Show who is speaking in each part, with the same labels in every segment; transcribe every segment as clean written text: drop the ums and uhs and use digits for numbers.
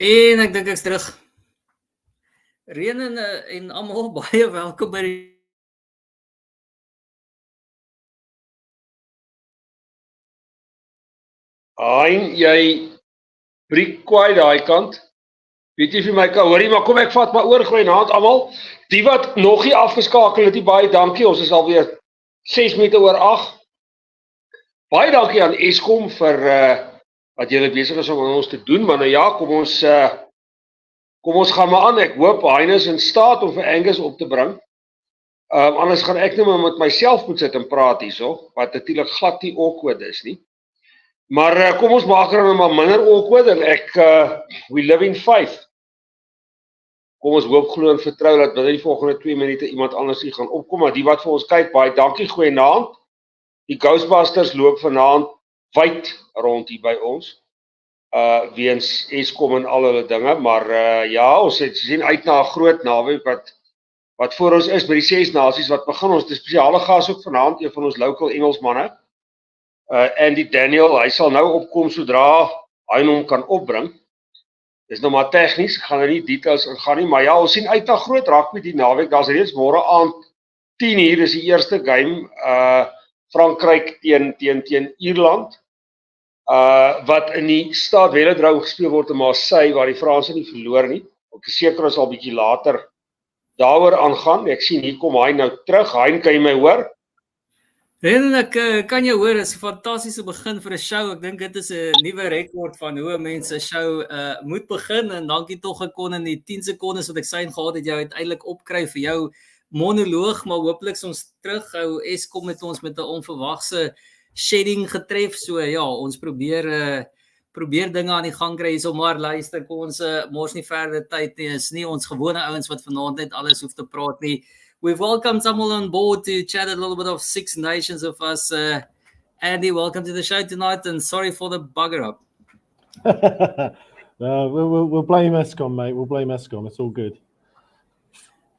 Speaker 1: En ek dink ek's terug. Reën en almal baie welkom by die
Speaker 2: Hein, jy breek kwaai daai kant. Weet jy vir my kan hoorie, maar kom ek vat maar oor goeienaand almal. Die wat nog nie afgeskakel het, baie dankie. Ons is alweer 6 minute oor 8. Baie dankie aan Eskom vir wat julle besig is om ons te doen, maar nou ja, kom ons gaan maar aan. Ek hoop Hein is in staat om vir Angus op te bring. Anders gaan ek net maar met myself moet sit en praat hierso, wat natuurlik glad nie awkward is nie. Maar kom ons maak er maar minder awkward en we live in faith. Kom ons hoop glo en vertrou dat binne die volgende 2 minute iemand anders hier gaan opkom, maar die wat vir ons kyk, baie dankie, goeienaand. Die Ghostbusters loop vanaand wyd rond hier by ons. Weens Eskom en al hulle dinge, maar ja, ons sien uit na 'n groot naweek wat voor ons is by die 6 nasies wat begin. Ons het 'n spesiale gas ook vanaand, een van ons local Engelsmanne. Andy Daniel, hy sal nou opkom sodra hy hom kan opbring. Dis nou maar tegnies, ek gaan nou nie details ingaan nie, maar ja, ons sien uit na groot rugby die naweek. Daar's reeds môre aand 10:00 is die eerste game, Frankryk teen Ierland. Wat in die Stad Velodrome gespeel word in Marseille waar die Franse nie verloor nie. Ek is seker ons sal bietjie later daaroor aangaan. Ek sien hier kom hy nou terug. Hein, kan jy my hoor?
Speaker 1: En ek kan jou hoor, is 'n fantastiese begin vir 'n show. Ek dink dit is 'n nuwe rekord van hoe mense 'n show moet begin en dankie tog ek kon in die 10 sekondes wat ek sein gehad het jou uiteindelik opkry vir jou monoloog, maar hooplik ons terughou. Eskom het ons met 'n onverwagse shedding getref. So ja, ons probeer dinge aan die gang kry hierso, maar luister, kom ons mors nie verder tyd nie. Is nie ons gewone ouens wat vanaand net alles hoef te praat nie. We've welcomed someone on board to chat a little bit of Six Nations of us. Andy, welcome to the show tonight, and sorry for the bugger up.
Speaker 3: We'll blame Eskom, mate. We'll blame Eskom. It's all good.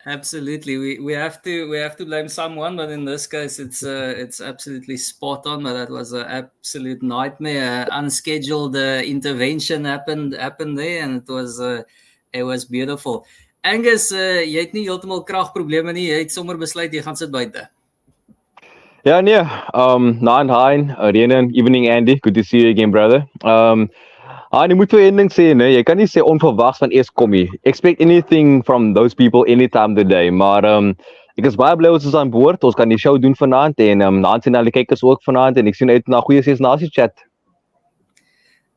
Speaker 1: Absolutely, we have to blame someone, but in this case, it's absolutely spot on. But that was an absolute nightmare. Unscheduled intervention happened there, and it was beautiful. Angus, jy het nie heeltemal kragprobleme nie. Jy het sommer besluit jy gaan sit buite.
Speaker 4: Ja, nee. Nine, Hein, Renan, evening Andy. Good to see you again, brother. Jy moet vir een ding sê, nee, jy kan nie sê onverwags van Eskom nie. Expect anything from those people anytime today. Maar ek is baie bly ons is aan boord. Ons kan die show doen vanaand en na sien al die kykers ook vanaand en ek sien uit na goeie 6 nasies chat.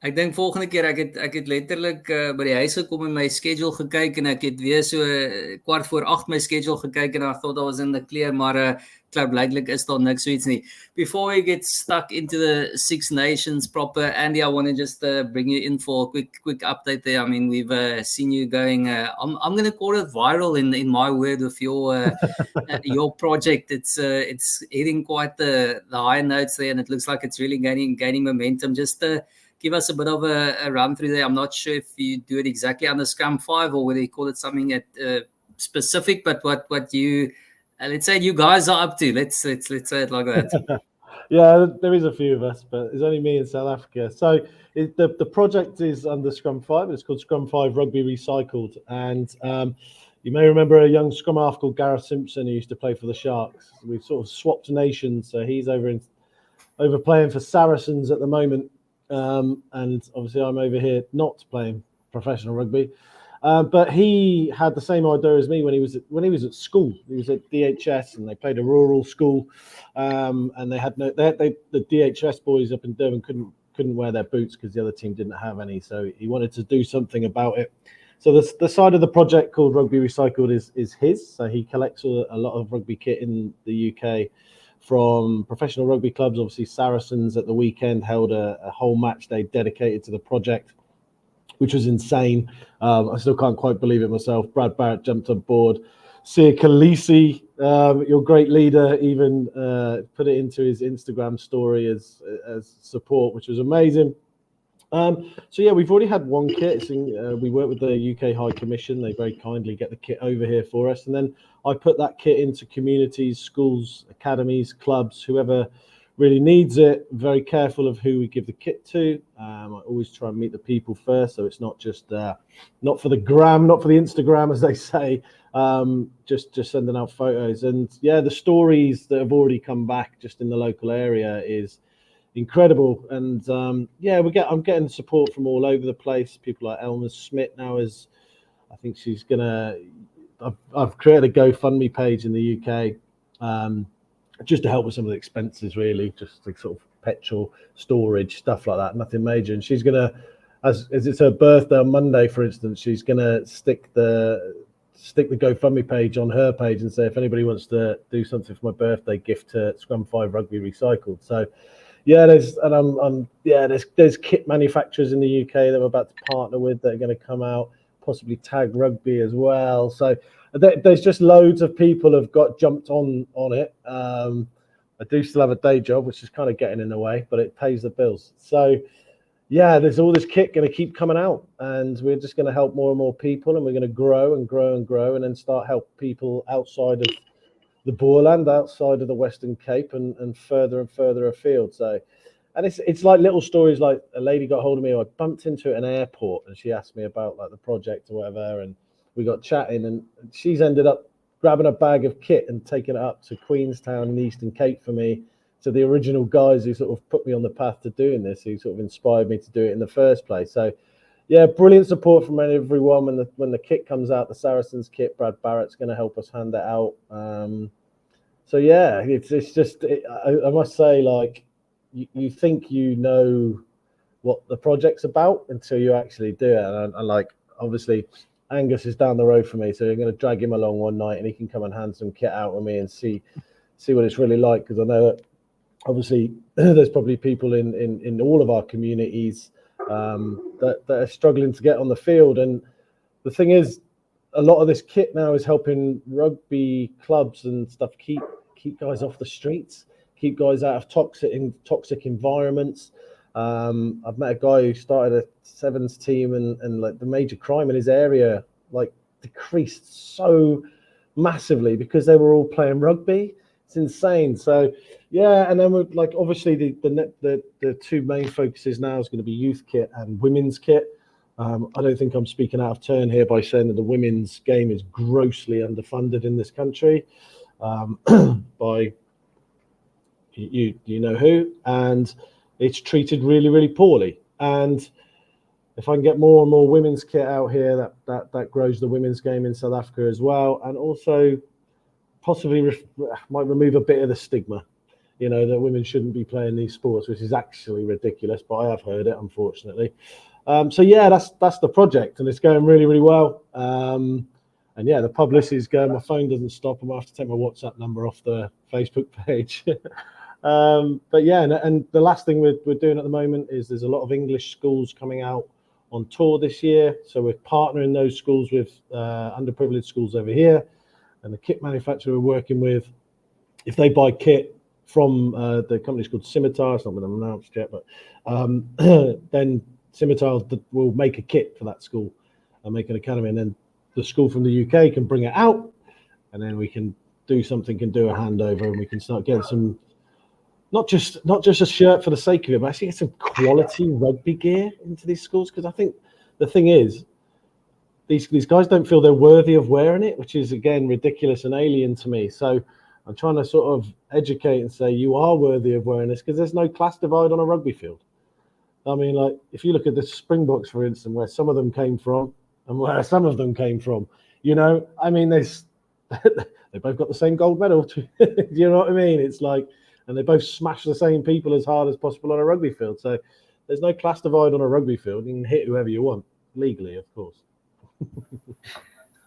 Speaker 1: Ek dink volgende keer ek het letterlik by die huis gekom en my schedule gekyk en ek het weer so 7:15 my schedule gekyk en I thought I was in the clear, maar klaarblijklik is daar niks soets nie. Before we get stuck into the Six Nations proper, Andy, I want to just bring you in for a quick update there. I mean, we've seen you going, I'm going to call it viral in my word with your project. It's hitting quite the high notes there and it looks like it's really gaining momentum. Just give us a bit of a run through there. I'm not sure if you do it exactly under Scrum 5 or whether you call it something specific, but what you let's say you guys are up to. Let's say it like that.
Speaker 3: Yeah, there is a few of us, but it's only me in South Africa. So the project is under Scrum 5. It's called Scrum 5 Rugby Recycled, and you may remember a young scrum half called Gareth Simpson who used to play for the Sharks. We've sort of swapped nations, so he's over playing for Saracens at the moment. And obviously I'm over here not playing professional rugby, but he had the same idea as me when he was at school. He was at DHS and they played a rural school, and they had the DHS boys up in Durban couldn't wear their boots because the other team didn't have any, so he wanted to do something about it. So the side of the project called Rugby Recycled is his, so he collects a lot of rugby kit in the UK from professional rugby clubs. Obviously Saracens at the weekend held a whole match day dedicated to the project, which was insane. I still can't quite believe it myself. Brad Barrett jumped on board. Sia Khaleesi, your great leader, even put it into his Instagram story as support, which was amazing. So yeah, we've already had one kit. We work with the UK High Commission. They very kindly get the kit over here for us. And then I put that kit into communities, schools, academies, clubs, whoever really needs it. Very careful of who we give the kit to. I always try and meet the people first, so it's not just not for the gram, not for the Instagram, as they say. Just sending out photos. And yeah, the stories that have already come back just in the local area is incredible. And I'm getting support from all over the place. People like Elma Smith now is, I think she's gonna. I've created a GoFundMe page in the UK, just to help with some of the expenses, really, just like sort of petrol, storage, stuff like that. Nothing major. And she's gonna, as it's her birthday on Monday, for instance, she's gonna stick the GoFundMe page on her page and say if anybody wants to do something for my birthday gift to Scrum 5 Rugby Recycled. So yeah, there's kit manufacturers in the UK that we're about to partner with that are going to come out, possibly tag rugby as well. So there's just loads of people have got jumped on it. I do still have a day job, which is kind of getting in the way, but it pays the bills. So yeah, there's all this kit going to keep coming out, and we're just going to help more and more people, and we're going to grow and grow and grow, and then start help people outside of the Boerland, outside of the Western Cape, and further afield. So, and it's like little stories. Like a lady got hold of me, I bumped into at an airport, and she asked me about like the project or whatever, and we got chatting, and she's ended up grabbing a bag of kit and taking it up to Queenstown in Eastern Cape for me. So the original guys who sort of put me on the path to doing this, who sort of inspired me to do it in the first place. So yeah, brilliant support from everyone. When the kit comes out, the Saracens kit, Brad Barrett's going to help us hand it out. So yeah, it's just, I must say, like, you think you know what the project's about until you actually do it. And like, obviously, Angus is down the road from me, so I'm going to drag him along one night and he can come and hand some kit out with me and see what it's really like, because I know that obviously there's probably people in all of our communities that are struggling to get on the field. And the thing is, a lot of this kit now is helping rugby clubs and stuff keep guys off the streets, keep guys out of toxic environments. I've met a guy who started a sevens team, and like the major crime in his area like decreased so massively because they were all playing rugby. It's insane. So yeah, and then we're like, obviously the two main focuses now is going to be youth kit and women's kit. I don't think I'm speaking out of turn here by saying that the women's game is grossly underfunded in this country by you know who, and it's treated really, really poorly. And if I can get more and more women's kit out here, that grows the women's game in South Africa as well, and also possibly might remove a bit of the stigma, you know, that women shouldn't be playing these sports, which is actually ridiculous, but I have heard it, unfortunately. So yeah, that's the project, and it's going really, really well. And yeah, the publicity is going. My phone doesn't stop. I'm gonna have to take my WhatsApp number off the Facebook page. But yeah, and the last thing we're doing at the moment is there's a lot of English schools coming out on tour this year. So we're partnering those schools with underprivileged schools over here, and the kit manufacturer we're working with, if they buy kit from the company's called Scimitar, it's not been announced yet, but then Scimitar will make a kit for that school and make an academy, and then the school from the UK can bring it out, and then we can do something, can do a handover, and we can start getting some, not just a shirt for the sake of it, but actually get some quality rugby gear into these schools. Because I think the thing is, these guys don't feel they're worthy of wearing it, which is again ridiculous and alien to me. So I'm trying to sort of educate and say you are worthy of wearing this, because there's no class divide on a rugby field. I mean, like, if you look at the Springboks, for instance, where some of them came from and where some of them came from, you know, I mean, they both got the same gold medal. You know what I mean? It's like, and they both smash the same people as hard as possible on a rugby field. So there's no class divide on a rugby field. You can hit whoever you want, legally, of course.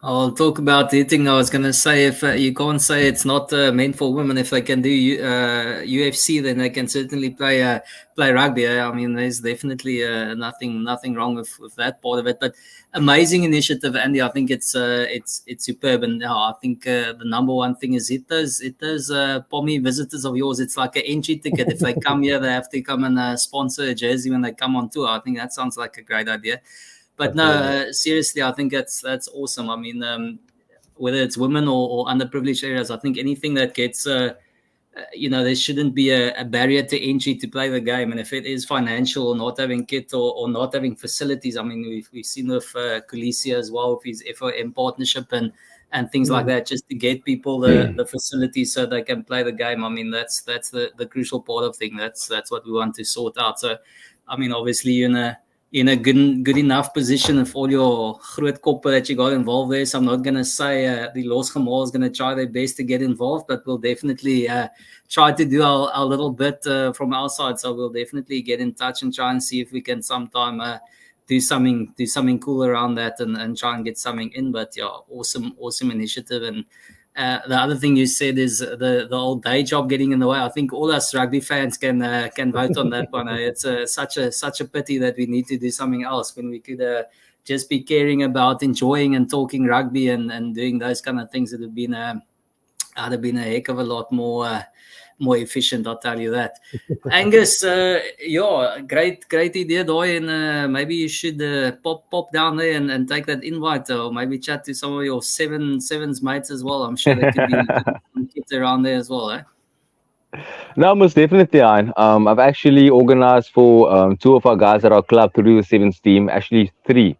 Speaker 1: I'll talk about hitting. I was going to say, if you can't say it's not meant for women, if they can do UFC, then they can certainly play rugby. I mean, there's definitely nothing wrong with that part of it. But amazing initiative, Andy. I think it's superb. And I think the number one thing is hit those Pommy visitors of yours. It's like an entry ticket. If they come here, they have to come and sponsor a jersey when they come on tour. I think that sounds like a great idea. But no, seriously, I think that's awesome. I mean, whether it's women or underprivileged areas, I think anything that gets there shouldn't be a barrier to entry to play the game. And if it is financial or not having kit or not having facilities, I mean, we've seen with Khaleesi as well, if he's in partnership and things like that, just to get people the facilities so they can play the game. I mean, that's the crucial part of thing. That's what we want to sort out. So, I mean, obviously you're in a good enough position of all your groot koppe that you got involved there. So I'm not going to say the Losgemaal is going to try their best to get involved, but we'll definitely try to do our little bit from our side. So we'll definitely get in touch and try and see if we can sometime do something cool around that and try and get something in. But yeah, awesome initiative. And the other thing you said is the old day job getting in the way. I think all us rugby fans can vote on that one. It's such a pity that we need to do something else when we could just be caring about enjoying and talking rugby and doing those kind of things. It would have been a heck of a lot more efficient, I'll tell you that. Angus, great idea, Doy, and maybe you should pop down there and take that invite, or maybe chat to some of your sevens mates as well. I'm sure there could be some kids around there as well, eh?
Speaker 4: No, most definitely, Ian. I've actually organized for 2 of our guys at our club to do the sevens team, actually 3.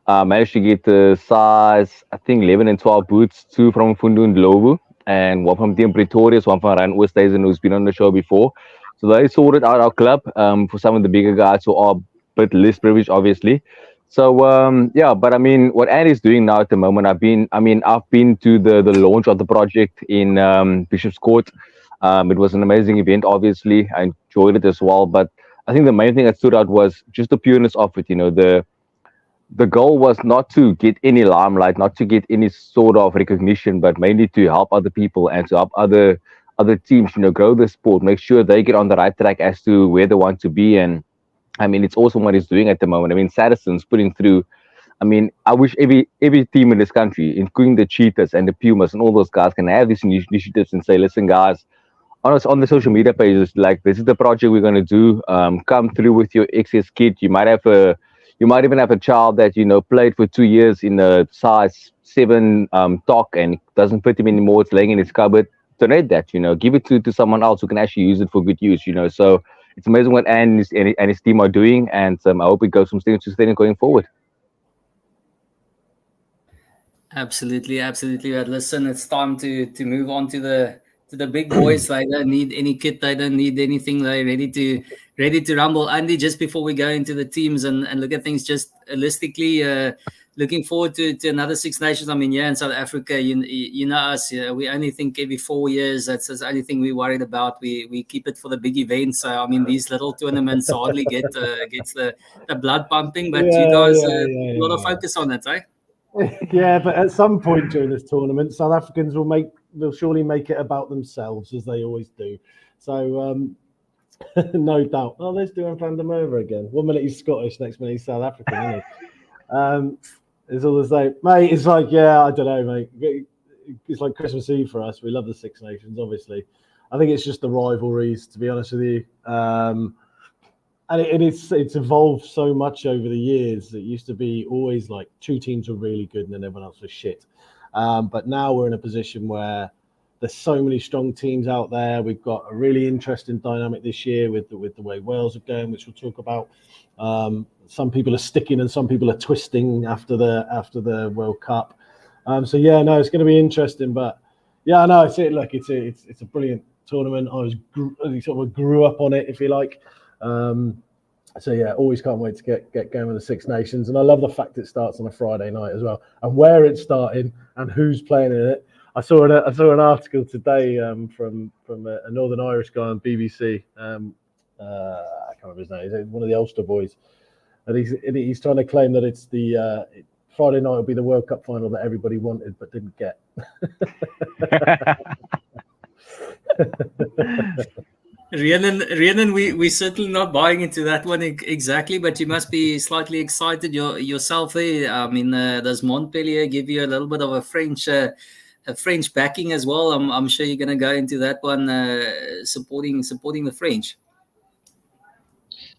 Speaker 4: Managed to get the size, I think 11 and 12 boots, 2 from Fundu and Lobu, and 1 from Team Pretoria, one from Rand Oosthuizen, who's been on the show before. So they sorted out our club for some of the bigger guys who are a bit less privileged, obviously. So but I mean, what Andy's doing now at the moment, I've been to the launch of the project in Bishop's Court. It was an amazing event, obviously. I enjoyed it as well. But I think the main thing that stood out was just the pureness of it. The goal was not to get any limelight, not to get any sort of recognition, but mainly to help other people and to help other teams, grow the sport, make sure they get on the right track as to where they want to be. And I mean, it's awesome what he's doing at the moment. I mean, Saracens putting through. I mean, I wish every team in this country, including the Cheetahs and the Pumas and all those guys, can have these initiatives and say, listen, guys, on the social media pages, like, this is the project we're going to do. Come through with your excess kit. You might even have a child that played for 2 years in a size 7 TOC and doesn't fit him anymore. It's laying in his cupboard. Donate that. Give it to someone else who can actually use it for good use. So it's amazing what Anne and his team are doing, and I hope it goes from strength to strength going forward.
Speaker 1: Absolutely. But listen, it's time to move on to the big boys. They don't need any kit. They don't need anything. They're ready to rumble. Andy, just before we go into the teams and look at things just holistically, looking forward to another Six Nations. I mean, in South Africa, you know us. We only think every 4 years. That's the only thing we're worried about. We keep it for the big events. So, I mean, these little tournaments hardly gets the blood pumping. But you guys, a lot of focus on it, eh?
Speaker 3: Yeah, but at some point during this tournament, South Africans will surely make it about themselves, as they always do. So, no doubt. Oh, there's Duran van der Merwe again. 1 minute he's Scottish, next minute he's South African, isn't he? It's all the same. Mate, it's like, I don't know, mate. It's like Christmas Eve for us. We love the Six Nations, obviously. I think it's just the rivalries, to be honest with you. And it's evolved so much over the years. It used to be always like 2 teams were really good and then everyone else was shit. But now we're in a position where there's so many strong teams out there. We've got a really interesting dynamic this year with the way Wales are going, which we'll talk about. Some people are sticking and some people are twisting after the World Cup. It's going to be interesting. But it's it. Look, it's a brilliant tournament. I sort of grew up on it, if you like. Always can't wait to get going with the Six Nations, and I love the fact it starts on a Friday night as well, and where it's starting and who's playing in it. I saw an article today from a Northern Irish guy on BBC. I can't remember his name. He's one of the Ulster boys, and he's trying to claim that it's the Friday night will be the World Cup final that everybody wanted but didn't get.
Speaker 1: Rhiannon, we're certainly not buying into that one exactly, but you must be slightly excited yourself there. I mean, does Montpellier give you a little bit of a French backing as well? I'm sure you're going to go into that one supporting the French.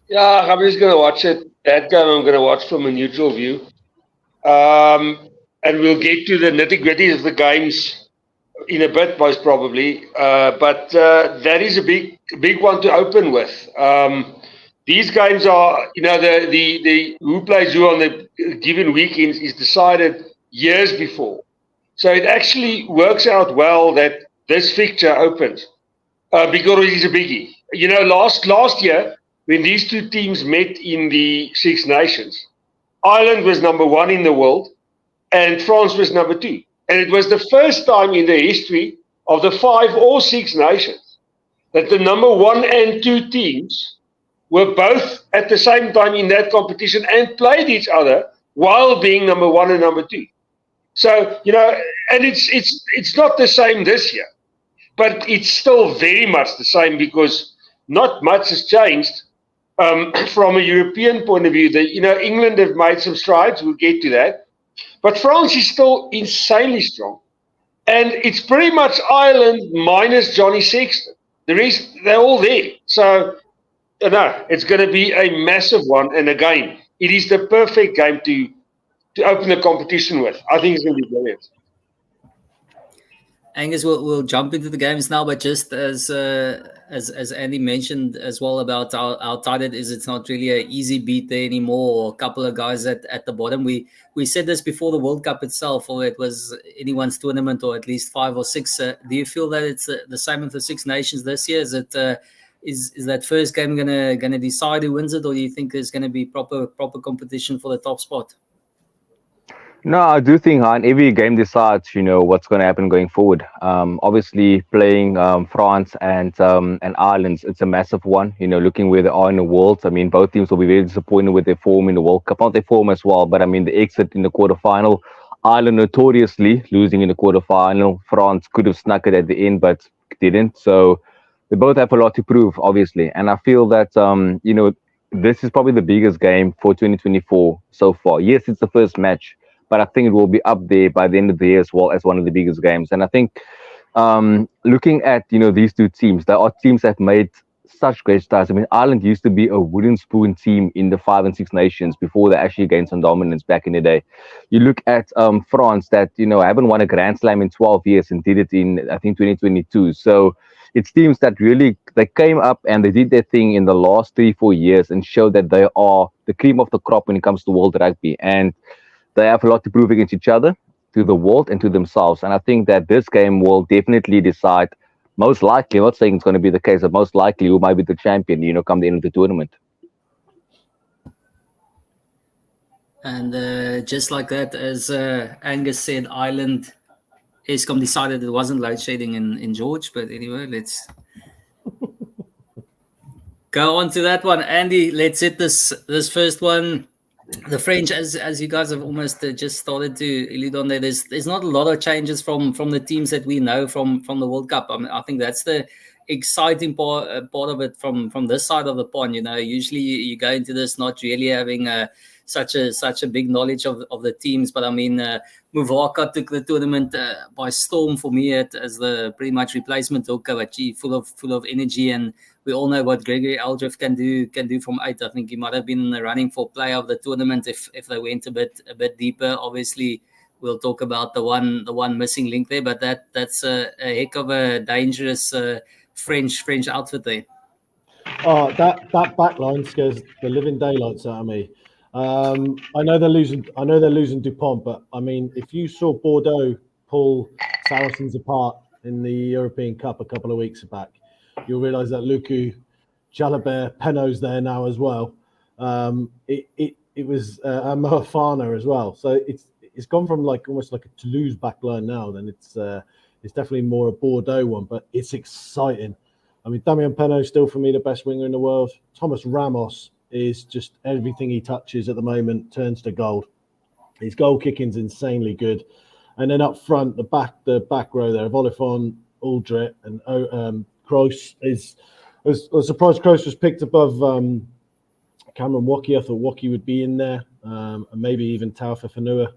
Speaker 2: Yeah, I'm just going to watch it. That game I'm going to watch from a neutral view. And we'll get to the nitty-gritty of the games in a bit, most probably. But that is a big one to open with. These games are, the who plays who on the given weekends is decided years before. So it actually works out well that this fixture opens because it is a biggie. Last year when these two teams met in the Six Nations, Ireland was number 1 in the world and France was number 2. And it was the first time in the history of the 5 or 6 nations that the number 1 and 2 teams were both at the same time in that competition and played each other while being number 1 and number 2. So, and it's not the same this year, but it's still very much the same because not much has changed from a European point of view. England have made some strides, we'll get to that. But France is still insanely strong. And it's pretty much Ireland minus Johnny Sexton. The rest, they're all there. So, it's going to be a massive one. And again, it is the perfect game to open the competition with. I think it's going to be brilliant.
Speaker 1: Angus, we'll jump into the games now, but just as Andy mentioned as well about how tight it is, it's not really an easy beat there anymore, or a couple of guys at the bottom. We said this before the World Cup itself, or it was anyone's tournament, or at least 5 or 6. Do you feel that it's the same with the Six Nations this year? Is it is that first game gonna decide who wins it, or do you think there's gonna be proper competition for the top spot?
Speaker 4: No, I do think, Han, every game decides, what's going to happen going forward. Obviously, playing France and Ireland, it's a massive one. Looking where they are in the world. I mean, both teams will be very disappointed with their form in the World Cup. Not their form as well, but I mean, the exit in the quarterfinal. Ireland notoriously losing in the quarterfinal. France could have snuck it at the end, but didn't. So they both have a lot to prove, obviously. And I feel that, this is probably the biggest game for 2024 so far. Yes, it's the first match, but I think it will be up there by the end of the year as well as one of the biggest games. And I think looking at, these two teams, there are teams that have made such great strides. I mean, Ireland used to be a wooden spoon team in the 5 and 6 nations before they actually gained some dominance back in the day. You look at France that, haven't won a Grand Slam in 12 years and did it in, I think, 2022. So it's teams that really, they came up and they did their thing in the last 3-4 years and showed that they are the cream of the crop when it comes to world rugby. And they have a lot to prove against each other, to the world and to themselves. And I think that this game will definitely decide, most likely, I'm not saying it's going to be the case, but most likely who might be the champion, come the end of the tournament.
Speaker 1: And just like that, as Angus said, Ireland, Eskom decided it wasn't load shedding in George. But anyway, let's go on to that one. Andy, let's hit this first one. The French, as you guys have almost just started to allude on there, there's not a lot of changes from the teams that we know from the World Cup. I mean, I think that's the exciting part of it from this side of the pond. Usually you go into this not really having such a big knowledge of the teams, but I mean, Muvaka took the tournament by storm for me as the pretty much replacement hooker, but full of energy, and we all know what Gregory Aldrich can do from 8. I think he might have been in the running for player of the tournament if they went a bit deeper. Obviously, we'll talk about the one missing link there, but that's a heck of a dangerous French outfit there.
Speaker 3: Oh, that back line scares the living daylights out of me. I know they're losing Dupont, but I mean, if you saw Bordeaux pull Saracens apart in the European Cup a couple of weeks back, you'll realise that Luku, Jalabert, Penot's there now as well. It was Moafana as well. So it's gone from almost like a Toulouse backline now. Then it's definitely more a Bordeaux one, but it's exciting. I mean, Damien Penaud still for me the best winger in the world. Thomas Ramos is just everything he touches at the moment turns to gold. His goal kicking's insanely good. And then up front, the back row there, Volifon, Aldrit, and Kroos I was surprised Kroos was picked above Cameron Woki. I thought Woki would be in there, and maybe even Taufa Fanua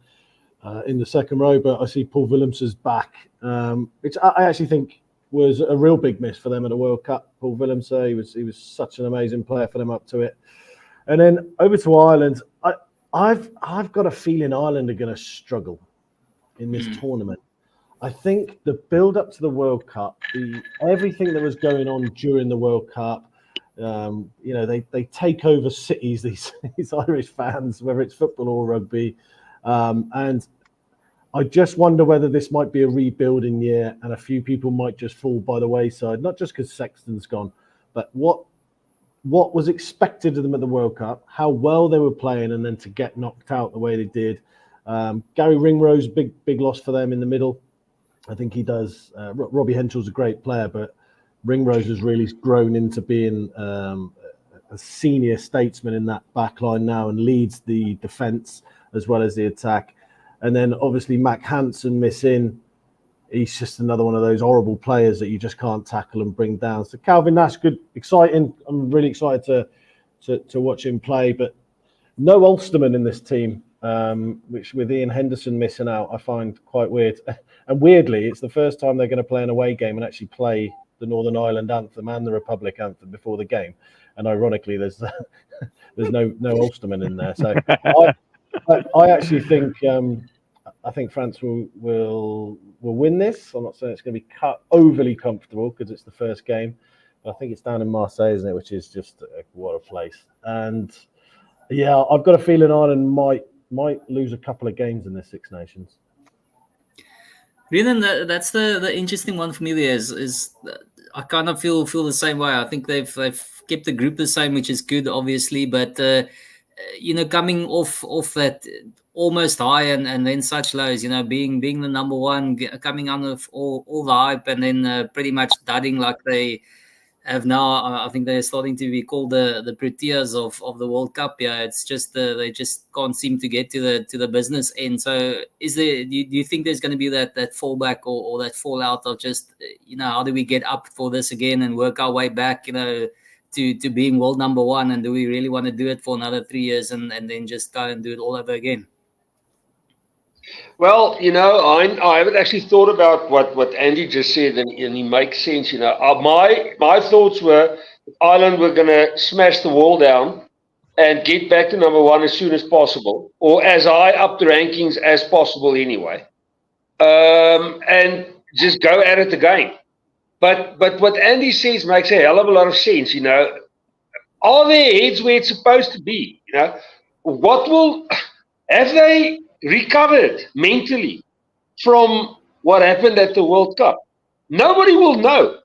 Speaker 3: in the second row. But I see Paul Willems's back, which I actually think was a real big miss for them at the World Cup. Paul Willems, he was such an amazing player for them up to it. And then over to Ireland. I've got a feeling Ireland are going to struggle in this tournament. I think the build up to the World Cup, everything that was going on during the World Cup, they take over cities, these Irish fans, whether it's football or rugby, and I just wonder whether this might be a rebuilding year and a few people might just fall by the wayside, not just because Sexton's gone, but what was expected of them at the World Cup, how well they were playing, and then to get knocked out the way they did. Gary Ringrose, big loss for them in the middle. I think he does. Robbie Henschel's a great player, but Ringrose has really grown into being a senior statesman in that back line now and leads the defence as well as the attack. And then obviously Mac Hansen missing. He's just another one of those horrible players that you just can't tackle and bring down. So Calvin Nash, good, exciting. I'm really excited to watch him play. But no Ulsterman in this team, which with Ian Henderson missing out, I find quite weird. And weirdly, it's the first time they're going to play an away game and actually play the Northern Ireland anthem and the Republic anthem before the game. And ironically, there's no Ulsterman in there. So I actually think I think France will win this. I'm not saying it's going to be overly comfortable because it's the first game, but I think it's down in Marseille, isn't it? Which is just what a place. And yeah, I've got a feeling Ireland might lose a couple of games in the Six Nations.
Speaker 1: Renan, that's the interesting one for me. There is I kind of feel the same way. I think they've kept the group the same, which is good, obviously, but coming off that almost high and then such lows, being the number one, coming out of all the hype, and then pretty much dudding like they have now. I think they're starting to be called the Proteas of the World Cup. Yeah, it's just they just can't seem to get to the business end. So do you think there's going to be that fallback or that fallout of just how do we get up for this again and work our way back to being world number one, and do we really want to do it for another 3 years and then just go and do it all over again?
Speaker 2: Well, I haven't actually thought about what Andy just said, and he makes sense. My thoughts were Ireland were going to smash the wall down and get back to number one as soon as possible, or as high up the rankings as possible anyway, and just go at it again. But what Andy says makes a hell of a lot of sense. Are their heads where it's supposed to be? Have they recovered mentally from what happened at the World Cup? Nobody will know.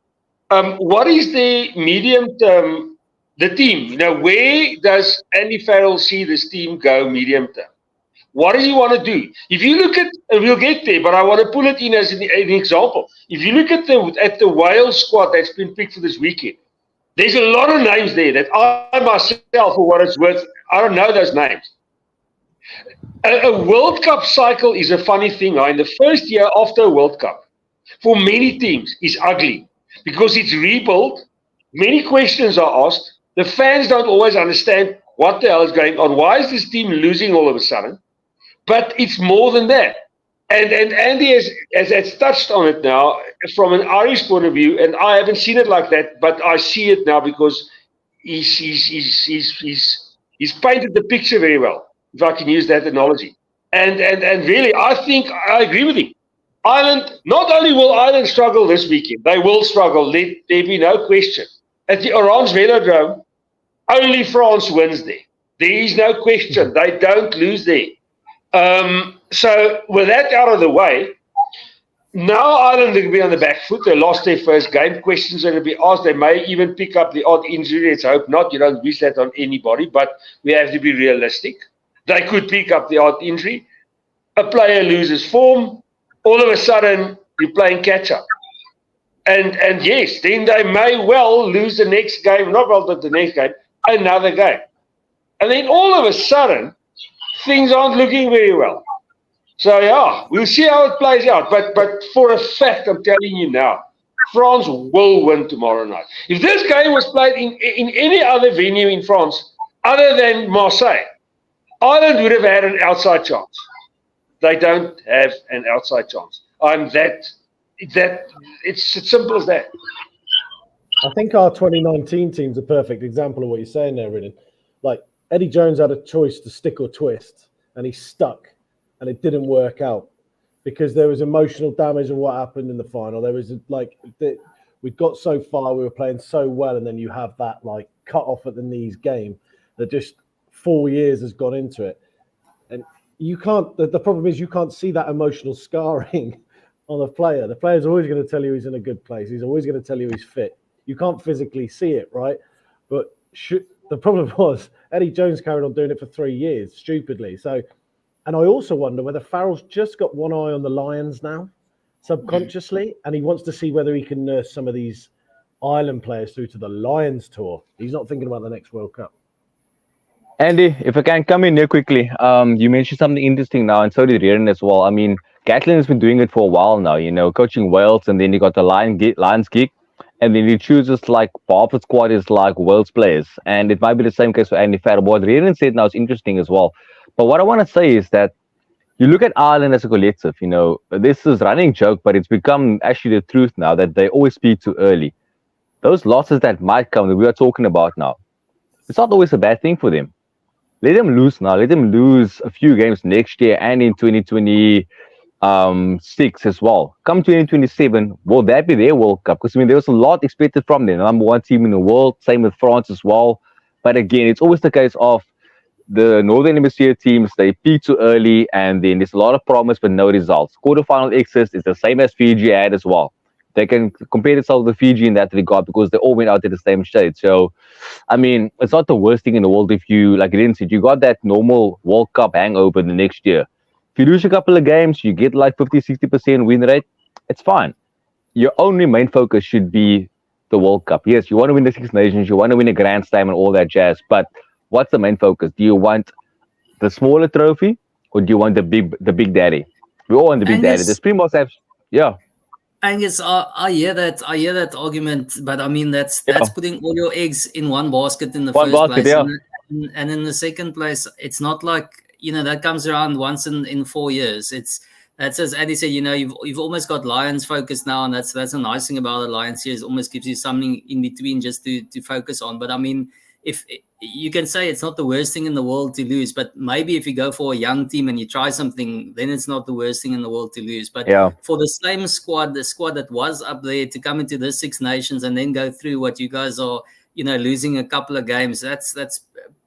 Speaker 2: What is the medium term, the team? Where does Andy Farrell see this team go medium term? What does he want to do? If you look at, and we'll get there, but I want to pull it in as an example. If you look at the Wales squad that's been picked for this weekend, there's a lot of names there that I myself, for what it's worth, I don't know those names. A World Cup cycle is a funny thing. In the first year after a World Cup, for many teams, is ugly because it's rebuilt. Many questions are asked. The fans don't always understand what the hell is going on. Why is this team losing all of a sudden? But it's more than that. And Andy has touched on it now from an Irish point of view, and I haven't seen it like that, but I see it now because he's painted the picture very well, if I can use that analogy. And really, I think I agree with him. Ireland, not only will Ireland struggle this weekend, they will struggle, there be no question. At the Orange Velodrome, only France wins there. There is no question. They don't lose there. So with that out of the way, now Ireland are going to be on the back foot. They lost their first game. Questions are going to be asked. They may even pick up the odd injury. Let's hope not. You don't wish that on anybody, but we have to be realistic. They could pick up the odd injury. A player loses form. All of a sudden, you're playing catch-up. And yes, then they may well lose the next game. Not well, but the next game, another game. And then all of a sudden, things aren't looking very well. So, yeah, we'll see how it plays out. But for a fact, I'm telling you now, France will win tomorrow night. If this game was played in any other venue in France other than Marseille, Ireland would have had an outside chance. They don't have an outside chance. It's as simple as that.
Speaker 3: I think our 2019 team's a perfect example of what you're saying there, Ridden. Like, Eddie Jones had a choice to stick or twist, and he stuck, and it didn't work out because there was emotional damage of what happened in the final. There was we got so far, we were playing so well, and then you have that like cut off at the knees game that just 4 years has gone into it. And you can't, the problem is you can't see that emotional scarring on the player. The player's always going to tell you he's in a good place. He's always going to tell you he's fit. You can't physically see it, right? But the problem was Eddie Jones carried on doing it for 3 years, stupidly. So, and I also wonder whether Farrell's just got one eye on the Lions now, subconsciously, and he wants to see whether he can nurse some of these Ireland players through to the Lions tour. He's not thinking about the next World Cup.
Speaker 4: Andy, if I can come in here quickly, you mentioned something interesting now, and so did Rieran as well. I mean, Gatlin has been doing it for a while now, you know, coaching Wales, and then he got the Lions gig, and then he chooses like half the squad is like Wales players, and it might be the same case for Andy Farrell. What Rieran said now is interesting as well. But what I want to say is that you look at Ireland as a collective, you know, this is running joke, but it's become actually the truth now that they always speak too early. Those losses that might come that we are talking about now, it's not always a bad thing for them. Let them lose now. Let them lose a few games next year and in 2026 as well. Come 2027, will that be their World Cup? Because, I mean, there was a lot expected from them. Number one team in the world, same with France as well. But again, it's always the case of the Northern Hemisphere teams, they peak too early, and then there's a lot of promise but no results. Quarterfinal exits is the same as Fiji had as well. They can compare themselves with Fiji in that regard because they all went out at the same stage. So, I mean, it's not the worst thing in the world if you, like Ren said, you got that normal World Cup hangover the next year. If you lose a couple of games, you get like 50-60% win rate, it's fine. Your only main focus should be the World Cup. Yes, you want to win the Six Nations, you want to win a Grand Slam and all that jazz, but what's the main focus? Do you want the smaller trophy or do you want the big daddy? We all want the big daddy. The Springboks have, yeah.
Speaker 1: Angus, I hear that argument, but I mean that's putting all your eggs in one basket in the first place.
Speaker 4: Yeah.
Speaker 1: And in the second place, it's not like, you know, that comes around once in 4 years. That's as Eddie said, you know, you've almost got Lions focused now, and that's a nice thing about the Lions series. It almost gives you something in between just to focus on. But I mean, if you can say it's not the worst thing in the world to lose, but maybe if you go for a young team and you try something, then it's not the worst thing in the world to lose. But for the same squad, the squad that was up there to come into the Six Nations and then go through what you guys are, you know, losing a couple of games, that's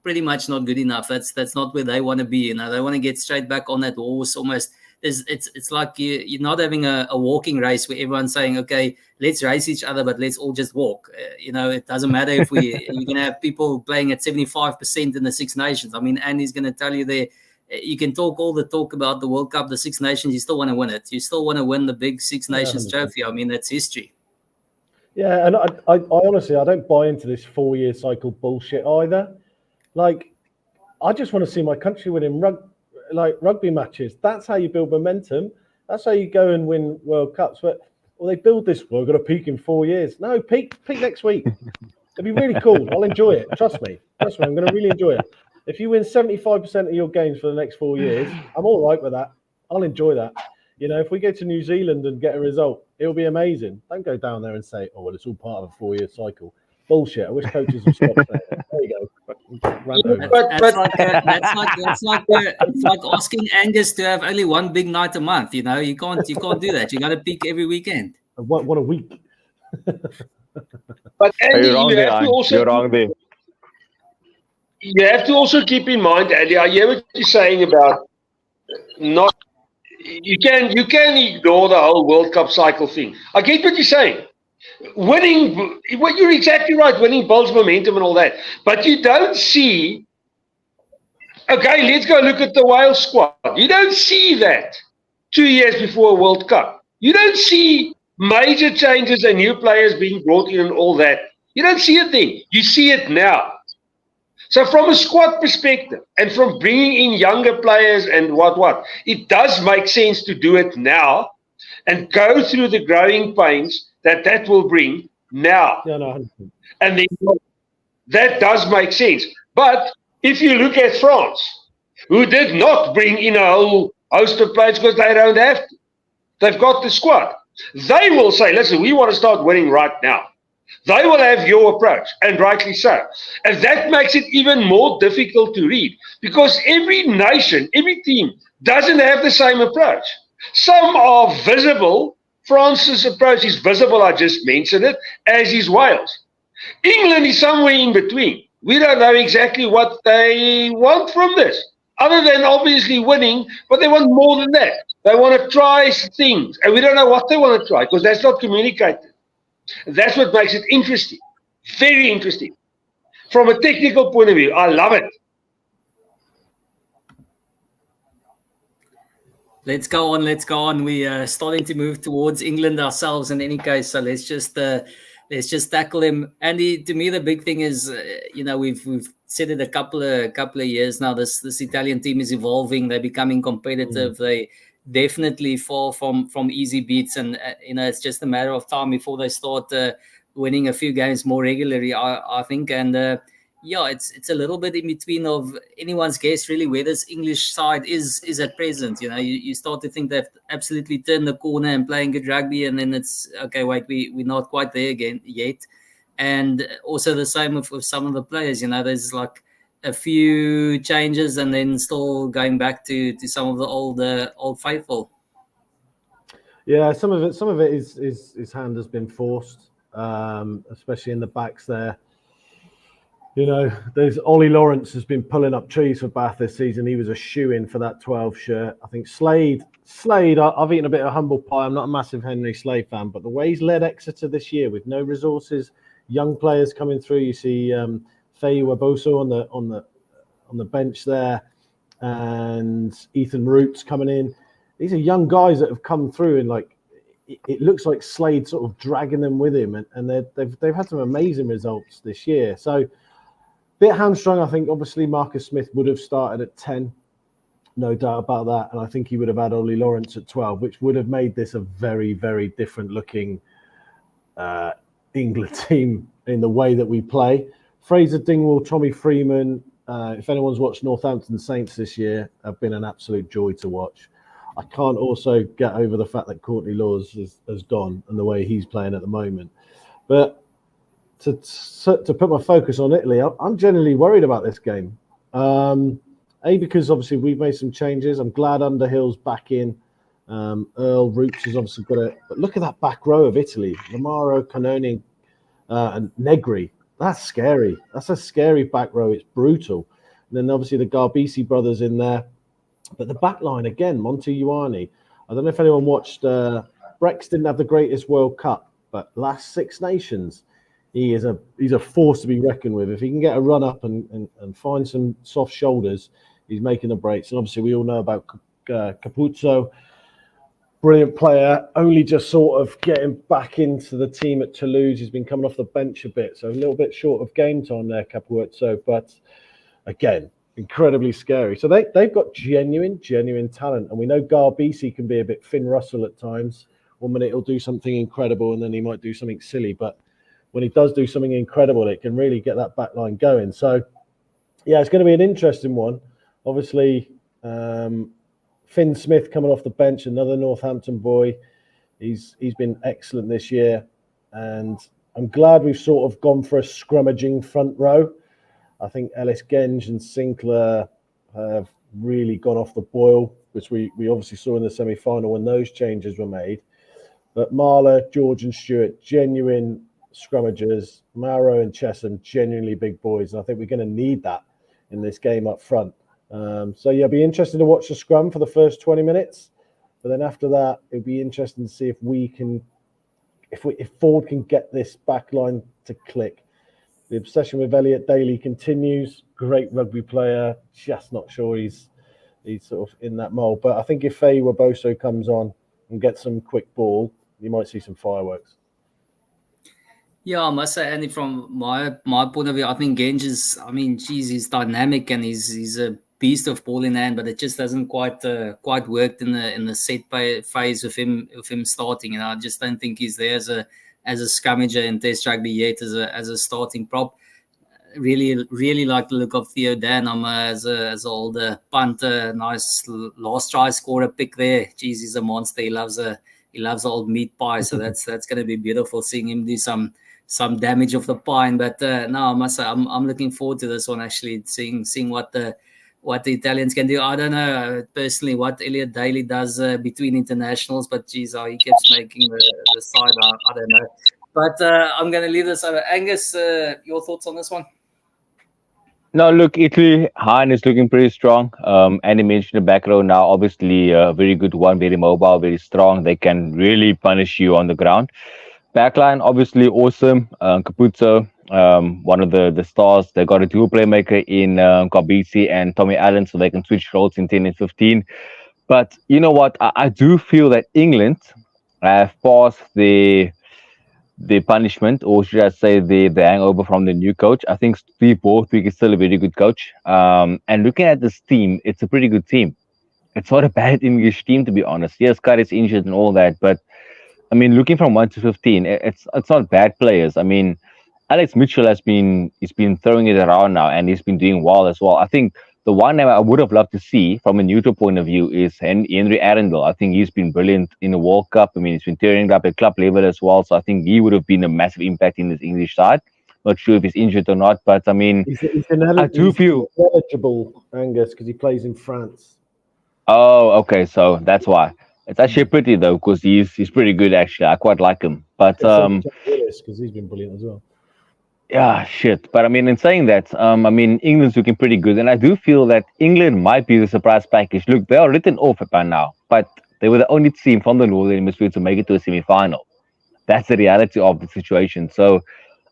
Speaker 1: pretty much not good enough. That's not where they want to be. You know, they want to get straight back on that horse almost. It's like you're not having a walking race where everyone's saying, okay, let's race each other, but let's all just walk. You know, it doesn't matter if you're going to have people playing at 75% in the Six Nations. I mean, Andy's going to tell you there, you can talk all the talk about the World Cup, the Six Nations, you still want to win it. You still want to win the big Six Nations trophy. I mean, that's history.
Speaker 3: Yeah, and I honestly, I don't buy into this 4-year cycle bullshit either. Like, I just want to see my country winning rugby matches. That's how you build momentum. That's how you go and win World Cups. But they build this. We're going to peak in 4 years. No, peak next week. It'll be really cool. I'll enjoy it. Trust me. I'm going to really enjoy it. If you win 75% of your games for the next 4 years, I'm all right with that. I'll enjoy that. You know, if we go to New Zealand and get a result, it'll be amazing. Don't go down there and say, "Oh, well, it's all part of a 4-year cycle." Bullshit. I wish coaches would stop that. There you go.
Speaker 1: It's like asking Angus to have only one big night a month. You know, you can't do that. You got to peak every weekend.
Speaker 3: What a week.
Speaker 2: But Andy,
Speaker 4: you're wrong there.
Speaker 2: You have to also keep in mind, Andy, I hear what you're saying about not. You can ignore the whole World Cup cycle thing. I get what you're saying. Winning, well, you're exactly right. Winning builds momentum and all that, but you don't see. Okay, let's go look at the Wales squad. You don't see that 2 years before a World Cup. You don't see major changes and new players being brought in and all that. You don't see it then. You see it now. So from a squad perspective and from bringing in younger players and what, it does make sense to do it now and go through the growing pains that will bring now.
Speaker 3: Yeah, no.
Speaker 2: And then that does make sense. But if you look at France, who did not bring in a whole host of players because they don't have to. They've got the squad. They will say, listen, we want to start winning right now. They will have your approach, and rightly so. And that makes it even more difficult to read because every nation, every team doesn't have the same approach. Some are visible. France's approach is visible, I just mentioned it, as is Wales. England is somewhere in between. We don't know exactly what they want from this, other than obviously winning, but they want more than that. They want to try things, and we don't know what they want to try because that's not communicated. That's what makes it interesting, very interesting. From a technical point of view, I love it.
Speaker 1: Let's go on. We are starting to move towards England ourselves in any case, so let's just tackle him. Andy, to me the big thing is, we've said it a couple of years now, this Italian team is evolving, they're becoming competitive, they definitely fall from easy beats, and it's just a matter of time before they start winning a few games more regularly, I think. And it's a little bit in between of anyone's guess really where this English side is at present. You start to think they've absolutely turned the corner and playing good rugby, and then it's okay, wait, we're not quite there again yet. And also the same with some of the players. There's like a few changes and then still going back to some of the old faithful.
Speaker 3: Yeah, some of it is his hand has been forced, especially in the backs there. There's Ollie Lawrence has been pulling up trees for Bath this season. He was a shoe-in for that 12 shirt. I think Slade, I've eaten a bit of humble pie. I'm not a massive Henry Slade fan, but the way he's led Exeter this year with no resources, young players coming through. You see Faye Waboso on the bench there, and Ethan Roots coming in. These are young guys that have come through, and it looks like Slade sort of dragging them with him, and they've had some amazing results this year. So, bit hamstrung, I think. Obviously, Marcus Smith would have started at 10, no doubt about that, and I think he would have had Ollie Lawrence at 12, which would have made this a very, very different looking England team in the way that we play. Fraser Dingwall, Tommy Freeman, if anyone's watched Northampton Saints this year, have been an absolute joy to watch. I can't also get over the fact that Courtney Laws has gone and the way he's playing at the moment. But to put my focus on Italy, I'm genuinely worried about this game. Because obviously we've made some changes. I'm glad Underhill's back in. Earl Roots has obviously got it. But look at that back row of Italy. Lamaro, Canoni, and Negri. That's scary. That's a scary back row. It's brutal. And then obviously the Garbisi brothers in there. But the back line, again, Monty Ioane. I don't know if anyone watched. Brex didn't have the greatest World Cup, but last Six Nations, he's a force to be reckoned with. If he can get a run up and find some soft shoulders, he's making the breaks. And obviously we all know about Capuzzo, brilliant player, only just sort of getting back into the team at Toulouse. He's been coming off the bench a bit, so a little bit short of game time there, Capuzzo. But again, incredibly scary. So they've got genuine talent, and we know Garbisi can be a bit Finn Russell at times. 1 minute he'll do something incredible, and then he might do something silly, but when he does do something incredible, it can really get that back line going. So, yeah, it's going to be an interesting one. Obviously, Finn Smith coming off the bench, another Northampton boy. He's been excellent this year. And I'm glad we've sort of gone for a scrummaging front row. I think Ellis Genge and Sinclair have really gone off the boil, which we obviously saw in the semi-final when those changes were made. But Marler, George and Stewart, genuine scrummagers. Mauro and Chesham, genuinely big boys. And I think we're going to need that in this game up front. So, yeah, it'll be interesting to watch the scrum for the first 20 minutes. But then after that, it'll be interesting to see if if Ford can get this back line to click. The obsession with Elliot Daly continues. Great rugby player. Just not sure he's sort of in that mould. But I think if Faye Waboso comes on and gets some quick ball, you might see some fireworks.
Speaker 1: Yeah, I must say, Andy, from my point of view, I think Genge he's dynamic and he's a beast of ball in hand, but it just hasn't quite worked in the set phase with him starting. I just don't think he's there as a scrummager in Test rugby yet as a starting prop. Really like the look of Theo Danham as an older punter, nice last try scorer pick there. Jeez, he's a monster. He loves old meat pie, so that's going to be beautiful seeing him do some damage of the pine. But no, I must say I'm looking forward to this one, actually, seeing what the what the Italians can do. I don't know personally what Elliot Daly does between internationals, but geez, how he keeps making the side. I don't know. But I'm going to leave this over. Angus, your thoughts on this one?
Speaker 4: No, look, Italy, Han is looking pretty strong. Andy mentioned the back row now, obviously a very good one, very mobile, very strong. They can really punish you on the ground. Backline, obviously awesome. Capuzzo, one of the stars. They got a dual playmaker in Garbisi and Tommy Allen, so they can switch roles in 10 and 15. But you know what? I do feel that England have passed the punishment, or should I say the hangover from the new coach. I think Steve Borthwick is still a very good coach. And looking at this team, it's a pretty good team. It's not a bad English team, to be honest. Yes, Scott is injured and all that, but I mean, looking from 1 to 15, it's not bad players. I mean, Alex Mitchell he's been throwing it around now, and he's been doing well as well. I think the one name I would have loved to see from a neutral point of view is Henry Arundel. I think he's been brilliant in the World Cup. I mean, he's been tearing it up at club level as well. So I think he would have been a massive impact in this English side. Not sure if he's injured or not, but I mean,
Speaker 3: He's
Speaker 4: I do feel
Speaker 3: eligible, Angus, because he plays in France.
Speaker 4: Oh, okay. So that's why. It's actually a pity though, because he's pretty good actually. I quite like him. But
Speaker 3: because he's been brilliant as well.
Speaker 4: yeah, shit. But I mean, in saying that, I mean, England's looking pretty good, and I do feel that England might be the surprise package. Look, they are written off by now, but they were the only team from the Northern Hemisphere to make it to a semi-final. That's the reality of the situation. So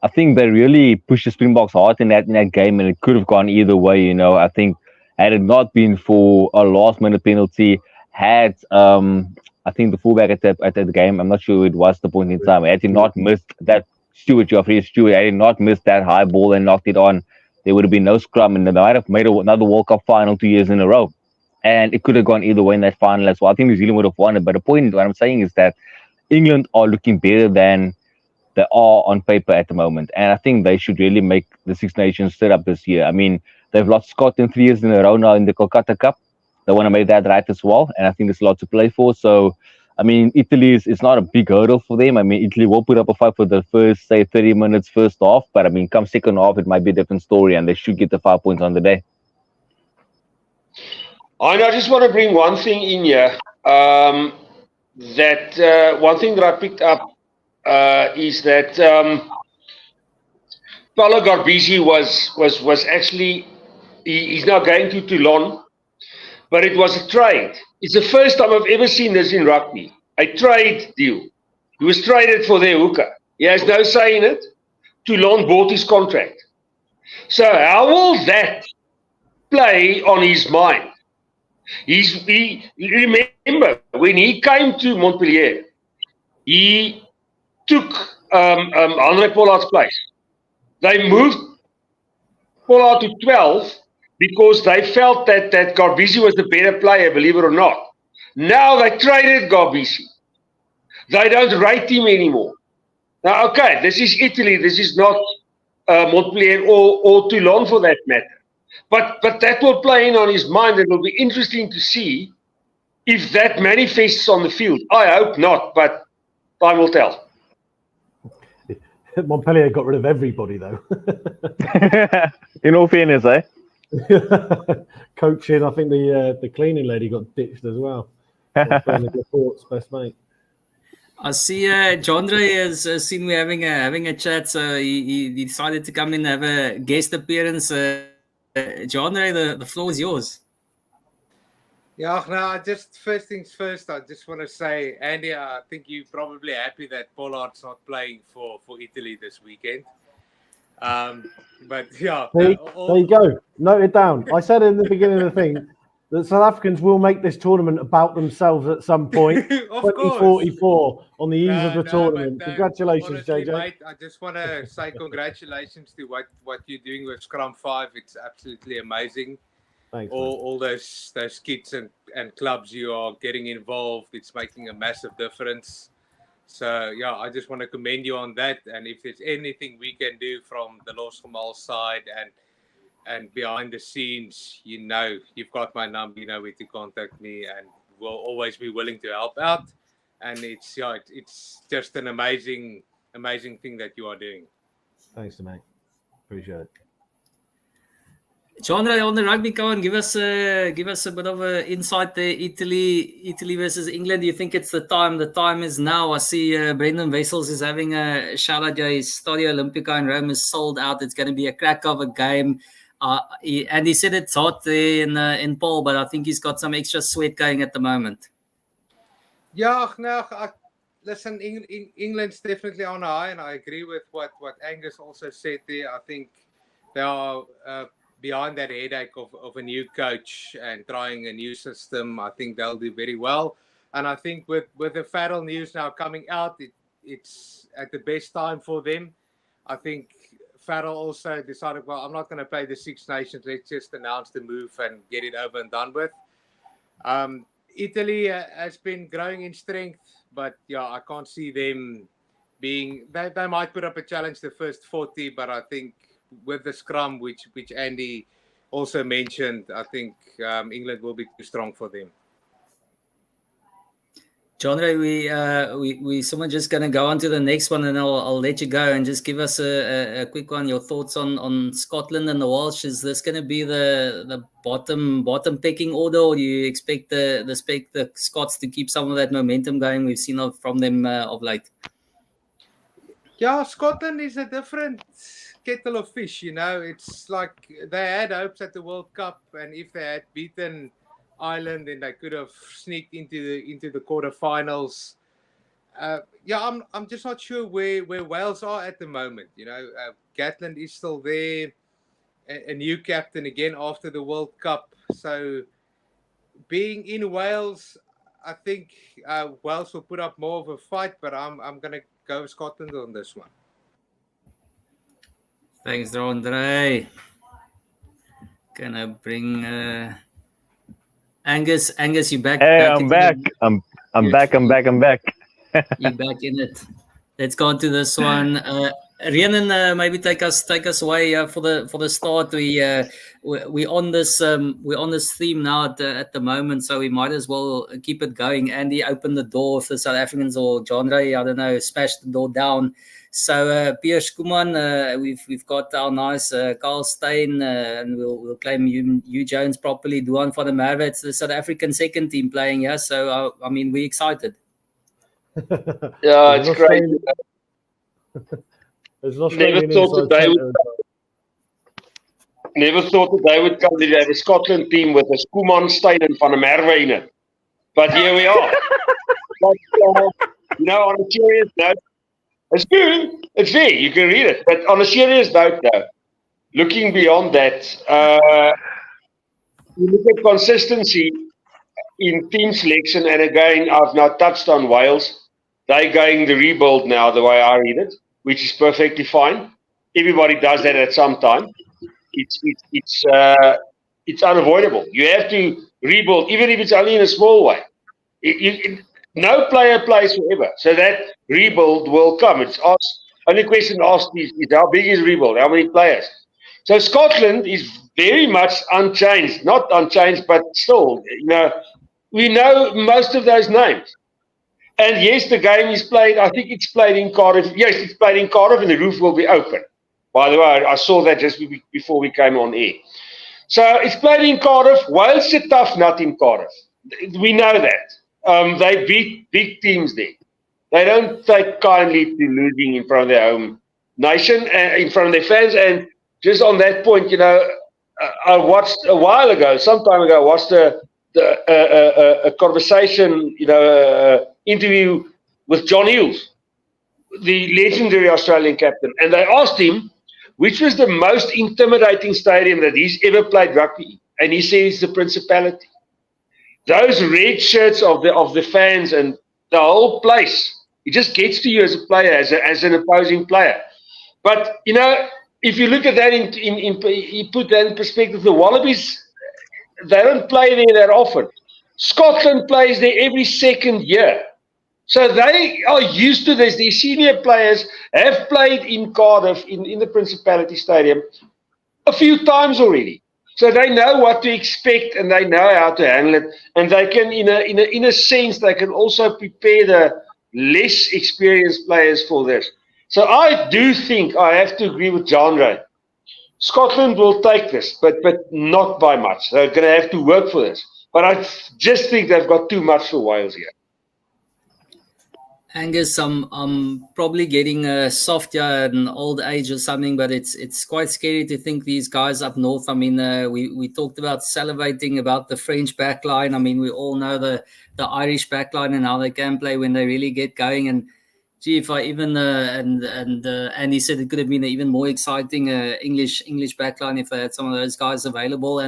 Speaker 4: I think they really pushed the Springboks hard in that game, and it could have gone either way. You know, I think had it not been for a last-minute penalty, had I think the fullback at the game, I'm not sure who it was the point in time, had he not missed that Geoffrey Stewart, had he not missed that high ball and knocked it on, there would have been no scrum, and they might have made another World Cup final 2 years in a row. And it could have gone either way in that final as well. I think New Zealand would have won it. But the point, what I'm saying is that England are looking better than they are on paper at the moment. And I think they should really make the Six Nations set up this year. I mean, they've lost Scotland 3 years in a row now in the Kolkata Cup. They want to make that right as well. And I think there's a lot to play for. So, I mean, Italy is not a big hurdle for them. I mean, Italy will put up a fight for the first, say, 30 minutes first half. But, I mean, come second half, it might be a different story. And they should get the 5 points on the day.
Speaker 2: I just want to bring one thing in here. One thing that I picked up is that Paolo Garbisi was actually, he's now going to Toulon, but it was a trade. It's the first time I've ever seen this in rugby, a trade deal. He was traded for their hooker. He has no say in it. Toulon bought his contract. So how will that play on his mind? Remember, when he came to Montpellier, he took Andre Pollard's place. They moved Pollard to 12 because they felt that Garbisi was the better player, believe it or not. Now they traded Garbisi. They don't rate him anymore. Now, okay, this is Italy. This is not Montpellier or Toulon for that matter. But that will play in on his mind. It will be interesting to see if that manifests on the field. I hope not, but time will tell.
Speaker 3: Montpellier got rid of everybody, though.
Speaker 4: In all fairness, eh?
Speaker 3: Coaching, I think the cleaning lady got ditched as well. Laporte's best mate.
Speaker 1: I see Jandre has seen me having a chat, so he decided to come in and have a guest appearance. Jandre, the floor is yours.
Speaker 5: Yeah, no, first things first, I just want to say, Andy, I think you're probably happy that Pollard's not playing for Italy this weekend. But yeah.
Speaker 3: There you go. Note it down. I said in the beginning of the thing that South Africans will make this tournament about themselves at some point. 2044 on the eve of the tournament. Congratulations,
Speaker 5: honestly,
Speaker 3: JJ.
Speaker 5: Mate, I just want to say congratulations to what you're doing with Scrum 5. It's absolutely amazing.
Speaker 3: Thanks,
Speaker 5: all those kids and clubs you are getting involved, it's making a massive difference. So yeah, I just want to commend you on that. And if there's anything we can do from the Losgemaal side and behind the scenes, you know, you've got my number, you know where to contact me, and we'll always be willing to help out. And it's just an amazing thing that you are doing.
Speaker 3: Thanks, mate. Appreciate it.
Speaker 1: Chandra, on the rugby, go on, give us a bit of an insight there. Italy versus England. Do you think it's the time? The time is now. I see Brendan Wessels is having a shout out. His Stadio Olimpico in Rome is sold out. It's going to be a crack of a game. And he said it's hot there in Paul, but I think he's got some extra sweat going at the moment.
Speaker 5: Yeah, no, listen, England's definitely on high, and I agree with what Angus also said there. I think they are behind that headache of a new coach and trying a new system. I think they'll do very well. And I think with the Farrell news now coming out, it's at the best time for them. I think Farrell also decided, well, I'm not going to play the Six Nations. Let's just announce the move and get it over and done with. Italy has been growing in strength, but yeah, I can't see them being. They might put up a challenge the first 40, but I think with the scrum, which Andy also mentioned, I think England will be too strong for them.
Speaker 1: Chandra, we someone just going to go on to the next one, and I'll let you go and just give us a quick one. Your thoughts on Scotland and the Welsh. Is this going to be the bottom pecking order, or do you expect the Scots to keep some of that momentum going we've seen from them of late?
Speaker 5: Yeah, Scotland is a different kettle of fish. It's like they had hopes at the World Cup, and if they had beaten Ireland, then they could have sneaked into the quarterfinals. I'm just not sure where Wales are at the moment. Gatland is still there, a new captain again after the World Cup. So being in Wales, I think Wales will put up more of a fight, but I'm going to go with Scotland on this one.
Speaker 1: Thanks, Andre. Gonna bring Angus, you back?
Speaker 4: Hey, I'm back. I'm back.
Speaker 1: You're back in it. Let's go on to this one. Rhiannon, maybe take us away for the start. We on this theme now at the moment, so we might as well keep it going. Andy opened the door for the South Africans, or Genre, I don't know, smashed the door down. So Piers Kuman, we've got our nice Carl Steyn, and we'll claim Hugh Jones properly. Duan van der Merwe, it's the South African second team playing here. So I mean, we're excited.
Speaker 2: Yeah, it's great. Never thought that they would come to have a Scotland team with a Kuman, Steyn and van der Merwe in it. But here we are. But, on a serious note, it's good. It's there. You can read it. But on a serious note, though, looking beyond that, you look at consistency in team selection, and again, I've now touched on Wales. They're going the rebuild now, the way I read it, which is perfectly fine. Everybody does that at some time. It's unavoidable. You have to rebuild, even if it's only in a small way. No player plays forever, so that rebuild will come. It's asked. Only question asked is how big is rebuild? How many players? So Scotland is very much unchanged. Not unchanged, but still, we know most of those names. And yes, the game is played. I think it's played in Cardiff. Yes, it's played in Cardiff, and the roof will be open. By the way, I saw that just before we came on air. So it's played in Cardiff. Wales is a tough nut in Cardiff. We know that. They beat big teams there. They don't take kindly to losing in front of their home nation and in front of their fans. And just on that point, I watched a while ago, some time ago, I watched a conversation, interview with John Hughes, the legendary Australian captain, and they asked him which was the most intimidating stadium that he's ever played rugby in, and he says the Principality. Those red shirts of the fans and the whole place, it just gets to you as a player, as an opposing player. But if you look at that you put that in perspective, the Wallabies, they don't play there that often. Scotland plays there every second year. So they are used to this. The senior players have played in Cardiff, in the Principality Stadium, a few times already. So they know what to expect, and they know how to handle it. And they can, in a sense, they can also prepare the less experienced players for this. So I do think I have to agree with John Ray. Scotland will take this, but not by much. They're going to have to work for this. But I just think they've got too much for Wales here.
Speaker 1: Angus, I'm probably getting a soft at an old age or something, but it's quite scary to think these guys up north. I mean, we talked about salivating about the French backline. I mean, we all know the Irish backline and how they can play when they really get going. And gee, if I even and he said it could have been an even more exciting English backline if they had some of those guys available.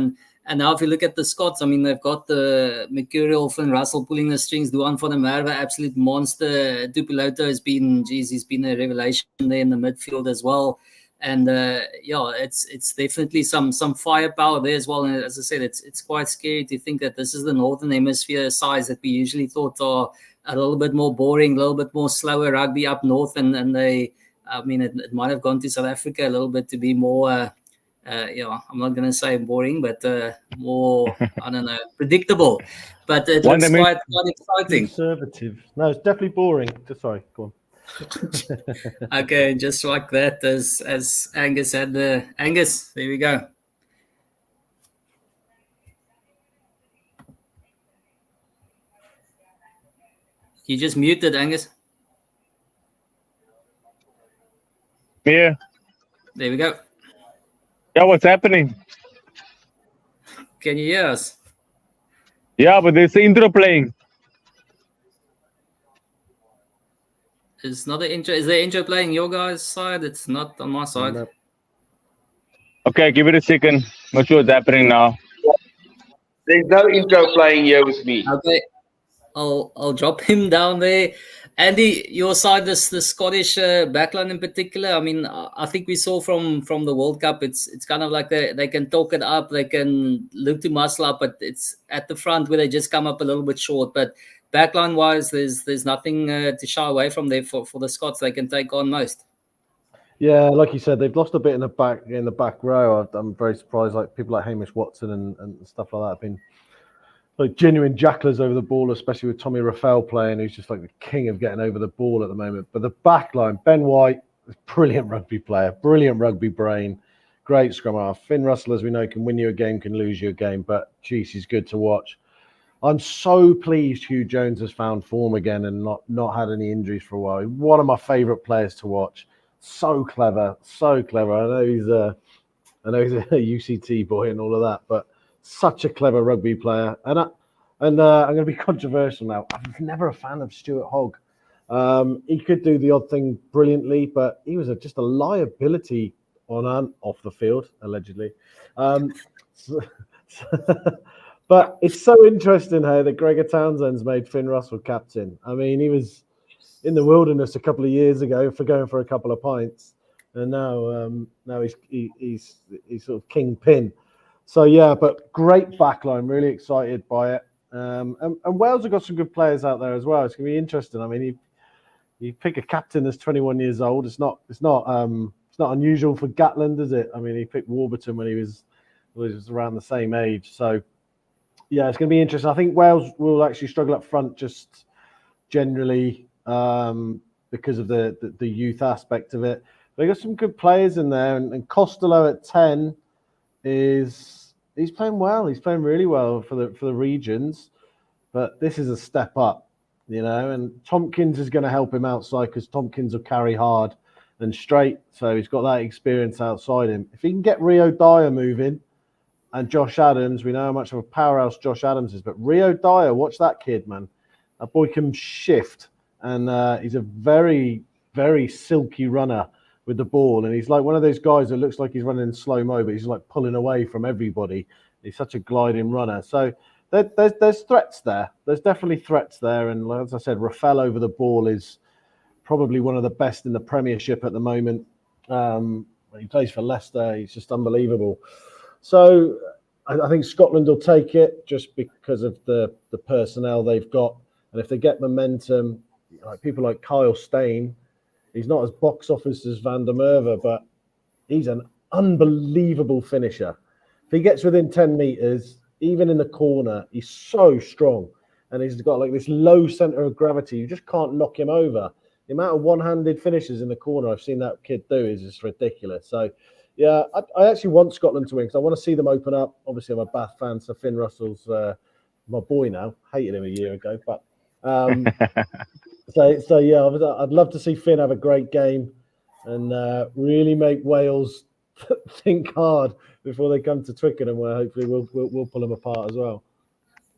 Speaker 1: And now if you look at the Scots, I mean, they've got the Mercurial, Finn Russell pulling the strings, Duan van der Merwe, absolute monster. Tupiloto has been, he's been a revelation there in the midfield as well. And it's definitely some firepower there as well. And as I said, it's quite scary to think that this is the Northern Hemisphere sides that we usually thought are a little bit more boring, a little bit more slower rugby up north. And they, I mean, it might have gone to South Africa a little bit to be more... I'm not going to say boring, but more, I don't know, predictable. But it looks quite exciting.
Speaker 3: Conservative. No, it's definitely boring. Sorry, go on.
Speaker 1: Okay, just like that, as Angus had. Angus, there we go. You just muted, Angus.
Speaker 6: Yeah.
Speaker 1: There we go.
Speaker 6: Yeah, what's happening?
Speaker 1: Can you hear us?
Speaker 6: Yeah, but there's the intro playing.
Speaker 1: It's not the intro. Is the intro playing your guys' side? It's not on my side. No.
Speaker 6: Okay, give it a second. Not sure what's happening now.
Speaker 2: There's no intro playing here with me.
Speaker 1: Okay, I'll drop him down there. Andy, your side, the Scottish backline in particular. I mean, I think we saw from the World Cup, it's kind of like they can talk it up, they can look to muscle up, but it's at the front where they just come up a little bit short. But backline wise, there's nothing to shy away from there for the Scots. They can take on most.
Speaker 3: Yeah, like you said, they've lost a bit in the back row. I'm very surprised. Like people like Hamish Watson and stuff like that have been like genuine jacklers over the ball, especially with Tommy Raffel playing, who's just like the king of getting over the ball at the moment. But the back line, Ben White, brilliant rugby player, brilliant rugby brain, great scrum half. Finn Russell, as we know, can win you a game, can lose you a game, but geez, he's good to watch. I'm so pleased Hugh Jones has found form again and not had any injuries for a while. One of my favourite players to watch. So clever, so clever. I know he's a UCT boy and all of that, but such a clever rugby player. And I'm going to be controversial now. I'm never a fan of Stuart Hogg. He could do the odd thing brilliantly, but he was just a liability on and off the field, allegedly. But it's so interesting how that Gregor Townsend's made Finn Russell captain. I mean, he was in the wilderness a couple of years ago for going for a couple of pints, and now he's sort of kingpin. So yeah, but great backline, really excited by it. And Wales have got some good players out there as well. It's going to be interesting. I mean, you pick a captain that's 21 years old. It's not unusual for Gatland, is it? I mean, he picked Warburton when he was around the same age. So yeah, it's going to be interesting. I think Wales will actually struggle up front just generally because of the youth aspect of it. They got some good players in there, and Costello at 10 he's playing well. He's playing really well for the regions, but this is a step up, you know. And Tompkins is going to help him outside because Tompkins will carry hard and straight, so he's got that experience outside him. If he can get Rio Dyer moving and Josh Adams, we know how much of a powerhouse Josh Adams is, but Rio Dyer, watch that kid, man. That boy can shift, and he's a very, very silky runner with the ball, and he's like one of those guys that looks like he's running in slow-mo, but he's like pulling away from everybody. He's such a gliding runner. So there's threats there. There's definitely threats there, and as I said, Raffel over the ball is probably one of the best in the Premiership at the moment. He plays for Leicester. He's just unbelievable. So I think Scotland will take it just because of the personnel they've got, and if they get momentum, like people like Kyle Steyn, he's not as box office as Van der Merwe, but he's an unbelievable finisher. If he gets within 10 metres, even in the corner, he's so strong. And he's got like this low centre of gravity. You just can't knock him over. The amount of one-handed finishes in the corner I've seen that kid do is just ridiculous. So, Yeah, I actually want Scotland to win because I want to see them open up. Obviously, I'm a Bath fan, so Finn Russell's my boy now. Hated him a year ago, but so yeah, I'd love to see Finn have a great game and really make Wales think hard before they come to Twickenham, where hopefully we'll pull them apart as well.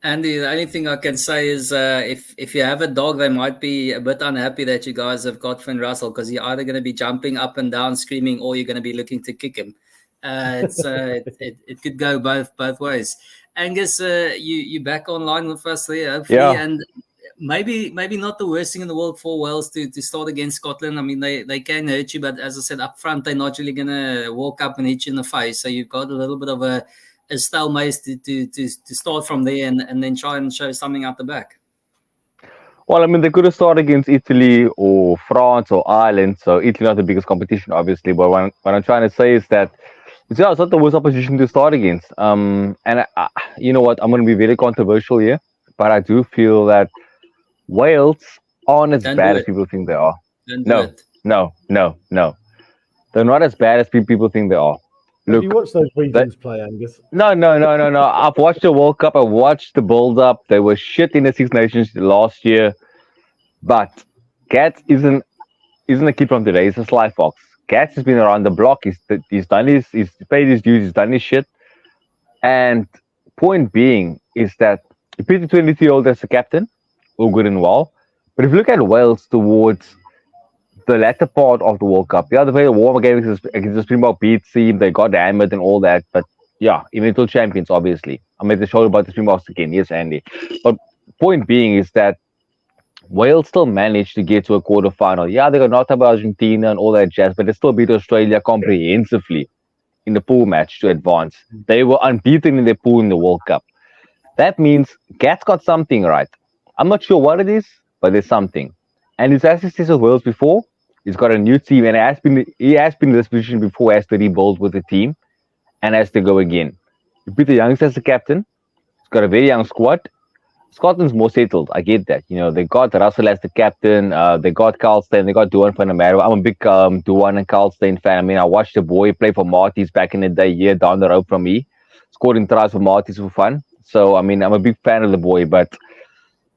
Speaker 1: Andy, the only thing I can say is if you have a dog, they might be a bit unhappy that you guys have got Finn Russell because you're either going to be jumping up and down screaming or you're going to be looking to kick him. It could go both ways. Angus, you back online with us there, hopefully, and maybe not the worst thing in the world for Wales to start against Scotland. I mean, they can hurt you, but as I said up front, they're not really going to walk up and hit you in the face. So you've got a little bit of a stalemate to start from there and then try and show something out the back.
Speaker 4: Well, I mean, they could have started against Italy or France or Ireland. So Italy not the biggest competition, obviously. But what I'm trying to say is that it's not the worst opposition to start against. And you know what? I'm going to be very controversial here, but I do feel that Wales aren't as bad as people think they are. No. They're not as bad as people think they are.
Speaker 3: Look, have you watched those regions play, Angus?
Speaker 4: No. I've watched the World Cup. I watched the build-up. They were shit in the Six Nations last year. But Gats isn't a kid from today. He's a sly fox. Gats has been around the block. He's paid his dues. He's done his shit. And point being is that you put the 23-year-old as a captain, all good and well. But if you look at Wales towards the latter part of the World Cup, they played a warm game against the Springbok B team. They got hammered and all that. But yeah, eventual champions, obviously. I made the show about the Springboks again. Yes, Andy. But point being is that Wales still managed to get to a quarterfinal. Yeah, they got knocked out by Argentina and all that jazz, but they still beat Australia comprehensively in the pool match to advance. They were unbeaten in their pool in the World Cup. That means Gats got something right. I'm not sure what it is, but there's something. And he's actually seen Wales before. He's got a new team, and he has been in this position before, has to rebuild with the team, and has to go again. You put the youngster as the captain. He's got a very young squad. Scotland's more settled. I get that. You know, they got Russell as the captain. They got Carl Steyn. They got Duan van der Merwe. I'm a big Duan and Carl Steyn fan. I mean, I watched the boy play for Marty's back in the day here down the road from me. Scoring tries for Marty's for fun. So, I mean, I'm a big fan of the boy, but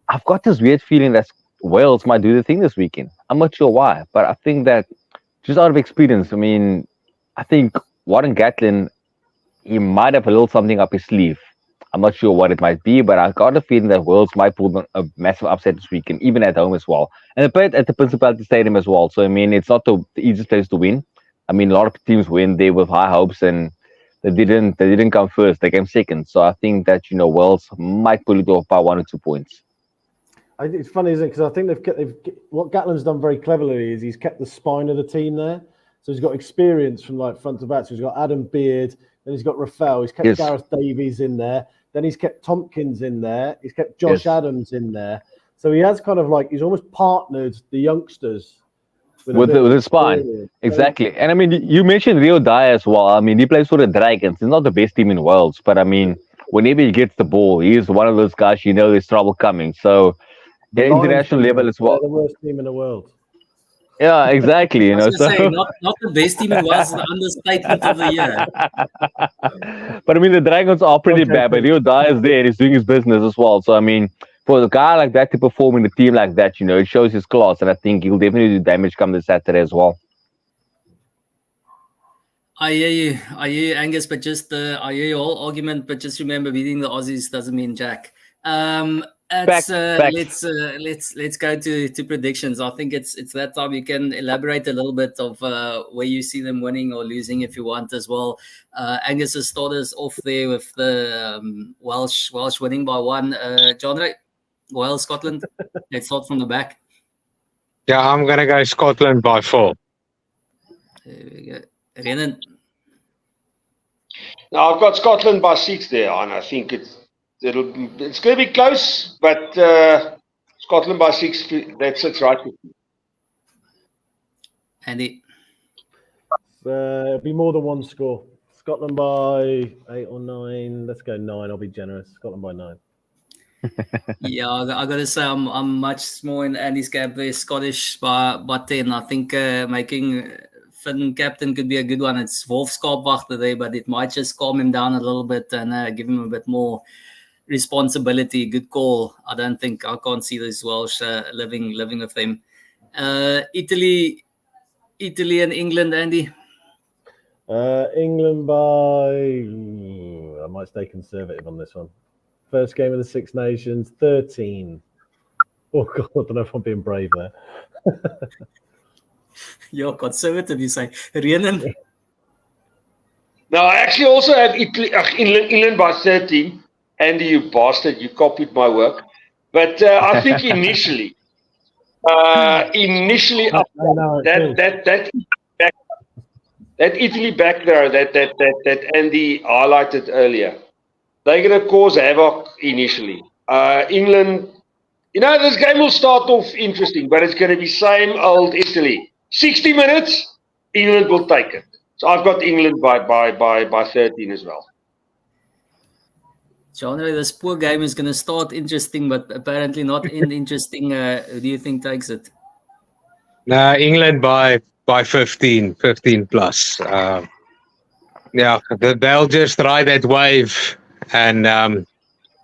Speaker 4: I've got this weird feeling that Wales might do the thing this weekend. I'm not sure why, but I think that just out of experience, I mean, I think Warren Gatland, he might have a little something up his sleeve. I'm not sure what it might be, but I got a feeling that Wales might pull a massive upset this weekend, even at home as well. And they played at the Principality Stadium as well. So, I mean, it's not the easiest place to win. I mean, a lot of teams win there with high hopes, and they didn't come first. They came second. So I think that, you know, Wales might pull it off by 1 or 2 points.
Speaker 3: I think it's funny, isn't it? Because I think what Gatland's done very cleverly is he's kept the spine of the team there. So he's got experience from like front to back. So he's got Adam Beard, then he's got Rafael. He's kept Gareth Davies in there. Then he's kept Tompkins in there. He's kept Josh Adams in there. So he has kind of like, he's almost partnered the youngsters with
Speaker 4: the spine. Exactly. And I mean, you mentioned Rio Dyer as well. I mean, he plays for the Dragons. He's not the best team in Wales, but I mean, whenever he gets the ball, he's one of those guys, you know, there's trouble coming. So the international level as well.
Speaker 3: They're the worst team in the world.
Speaker 4: Yeah, exactly. You know, so
Speaker 1: say, not the best team in Wales, the understatement of the year.
Speaker 4: But I mean, the Dragons are pretty bad, but Rio Dyer is there and he's doing his business as well. So I mean, for a guy like that to perform in a team like that, you know, it shows his class, and I think he'll definitely do damage come this Saturday as well.
Speaker 1: I hear you, Angus, but just I hear your whole argument, but just remember, beating the Aussies doesn't mean jack. Let's go to predictions. I think it's that time. You can elaborate a little bit of where you see them winning or losing if you want as well. Angus has started us off there with the Welsh winning by 1. John, Wales, Scotland. Let's start from the back.
Speaker 5: Yeah, I'm gonna go Scotland by 4.
Speaker 1: There we go. Renan.
Speaker 2: Now I've got Scotland by 6 there, and I think it's going to be close, but Scotland by 6, that sits right with me.
Speaker 1: Andy.
Speaker 3: It'll be more than 1 score. Scotland by 8 or 9. Let's go 9. I'll be generous. Scotland by 9.
Speaker 1: Yeah, I got to say I'm much more in Andy's camp there. Scottish by 10. I think making Finn captain could be a good one. It's Wolfskaapwag today, but it might just calm him down a little bit and give him a bit more responsibility. Good call. I can't see this Welsh living with them. Italy and England, Andy.
Speaker 3: England by, I might stay conservative on this one. First game of the Six Nations, 13. Oh God, I don't know if I'm being brave there.
Speaker 1: You're conservative, you say. Rhiannon?
Speaker 2: Now, I actually also have England by 13. Andy, you bastard, you copied my work. But I think initially, that Italy back there that Andy highlighted earlier, they're going to cause havoc initially. England, this game will start off interesting, but it's going to be same old Italy. 60 minutes, England will take it. So I've got England by 13 as well.
Speaker 1: John, this poor game is going to start interesting, but apparently not end interesting. Who do you think takes it?
Speaker 5: England by 15 plus. They'll just ride that wave and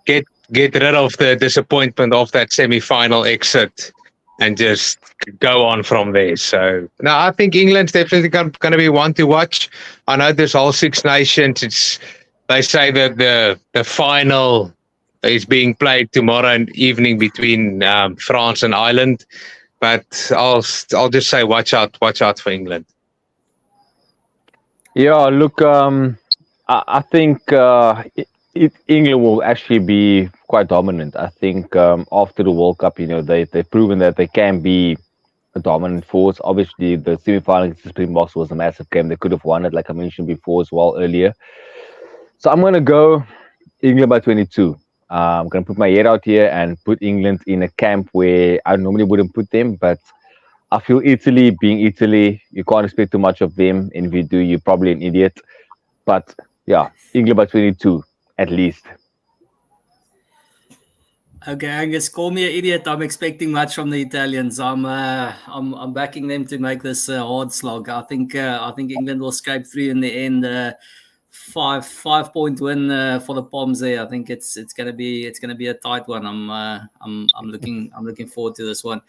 Speaker 5: get rid of the disappointment of that semi-final exit and just go on from there. So, no, I think England's definitely going to be one to watch. I know this whole Six Nations, they say that the final is being played tomorrow evening between France and Ireland. But I'll just say watch out for England.
Speaker 4: Yeah, look, I think England will actually be quite dominant. I think after the World Cup, they've proven that they can be a dominant force. Obviously, the semi-final against the Springboks was a massive game. They could have won it, like I mentioned before as well earlier. So I'm going to go England by 22. I'm going to put my head out here and put England in a camp where I normally wouldn't put them, but I feel Italy, being Italy, you can't expect too much of them. And if you do, you're probably an idiot. But yeah, England by 22 at least.
Speaker 1: Okay, Angus, call me an idiot. I'm expecting much from the Italians. I'm backing them to make this hard slog. I think England will scrape through in the end. 5-point win for the Poms there. I think it's gonna be a tight one. I'm looking forward to this one.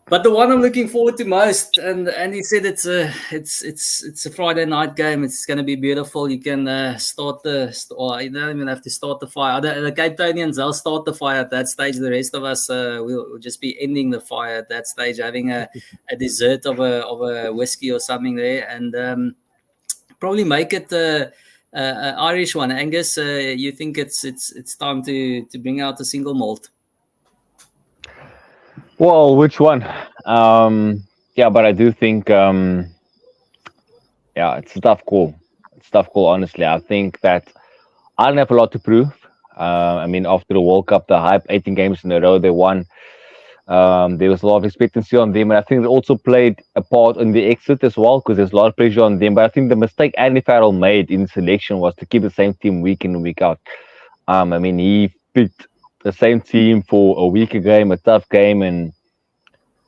Speaker 1: But the one I'm looking forward to most, and he said it's a Friday night game. It's going to be beautiful. You can you don't even have to start the fire. The Cape Townians, they'll start the fire at that stage. The rest of us will just be ending the fire at that stage, having a dessert of a whiskey or something there, and probably make it an Irish one. Angus, you think it's time to bring out a single malt?
Speaker 4: Well, which one? Yeah, but I do think, it's a tough call. Honestly. I think that I don't have a lot to prove. After the World Cup, the hype, 18 games in a row, they won. There was a lot of expectancy on them, and I think it also played a part in the exit as well, because there's a lot of pressure on them. But I think the mistake Andy Farrell made in selection was to keep the same team week in and week out. He picked the same team for a weaker game, a tough game, and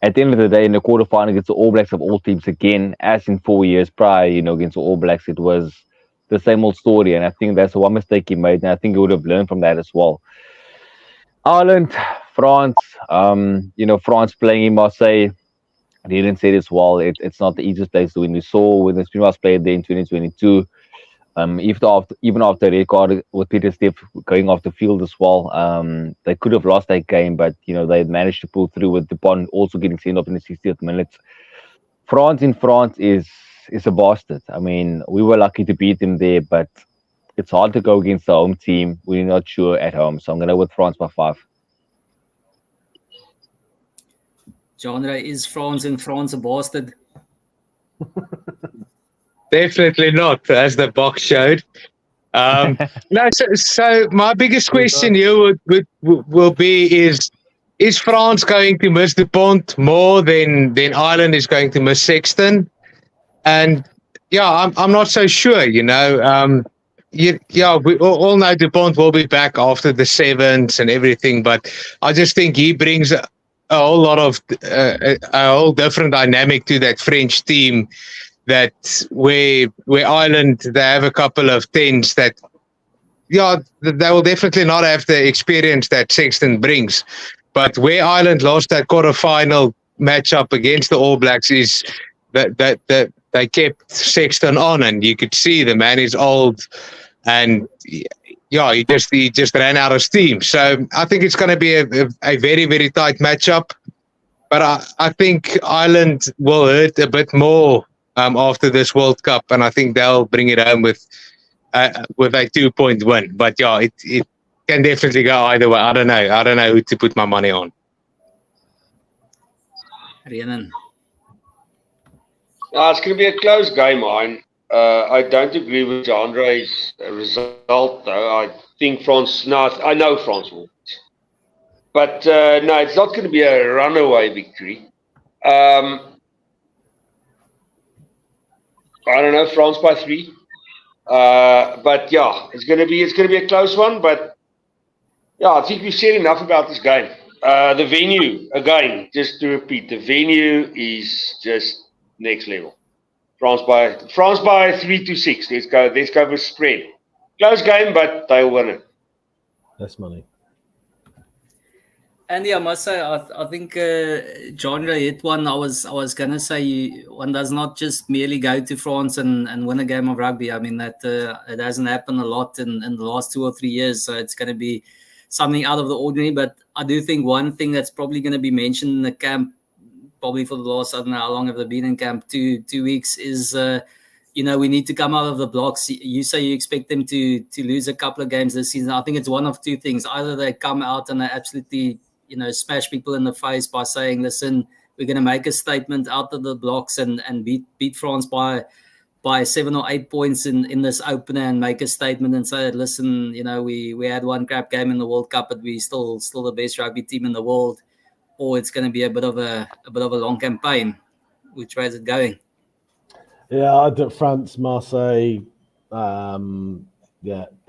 Speaker 4: at the end of the day, in the quarterfinal against the All Blacks of all teams again, as in 4 years prior, against the All Blacks, it was the same old story, and I think that's the one mistake he made, and I think he would have learned from that as well. Ireland, France, France playing in Marseille, didn't say this well. It's not the easiest place to win. We saw when the Springboks played there in 2022. Even after a red card with Peter Steph going off the field as well, they could have lost that game, but they managed to pull through with Dupont also getting sent off in the 60th minute. France is a bastard. We were lucky to beat them there, but it's hard to go against the home team. We're not sure at home, so I'm going to go with France by 5.
Speaker 1: Genre, is France a bastard?
Speaker 5: Definitely not, as the box showed. No, so my biggest question here will be is France going to miss Dupont more than Ireland is going to miss Sexton? And I'm not so sure. We all know Dupont will be back after the sevens and everything, but I just think he brings a whole lot of a whole different dynamic to that French team that where Ireland, they have a couple of 10s that, yeah, they will definitely not have the experience that Sexton brings. But where Ireland lost that quarterfinal matchup against the All Blacks is that they kept Sexton on, and you could see the man is old, and yeah, he just ran out of steam. So I think it's going to be a very, very tight matchup. But I think Ireland will hurt a bit more after this World Cup, and I think they'll bring it home with a 2-point win. But yeah, it can definitely go either way. I don't know who to put my money on.
Speaker 1: Rhiannon.
Speaker 2: It's going to be a close game, Hein. I don't agree with Andre's result, though. I think France. No, I know France will. But no, it's not going to be a runaway victory. I don't know, France by 3. But yeah, it's going to be a close one. But yeah, I think we've said enough about this game. The venue, again, just to repeat, the venue is just next level. France by 3-6. Let's go with spread. Close game, but they'll win it.
Speaker 3: Less money.
Speaker 1: And yeah, I must say, I think genre hit one. I was gonna say one does not just merely go to France and win a game of rugby. I mean that it hasn't happened a lot in the last 2 or 3 years. So it's going to be something out of the ordinary. But I do think one thing that's probably going to be mentioned in the camp, probably for the last, I don't know how long have they been in camp, 2 weeks, is we need to come out of the blocks. You say you expect them to lose a couple of games this season. I think it's one of two things. Either they come out and they absolutely smash people in the face by saying, listen, we're going to make a statement out of the blocks and beat France by 7 or 8 points in this opener and make a statement and say, listen, we had one crap game in the World Cup, but we're still the best rugby team in the world. Or it's going to be a bit of a long campaign. Which way is it going?
Speaker 3: Yeah, I think France, Marseille, they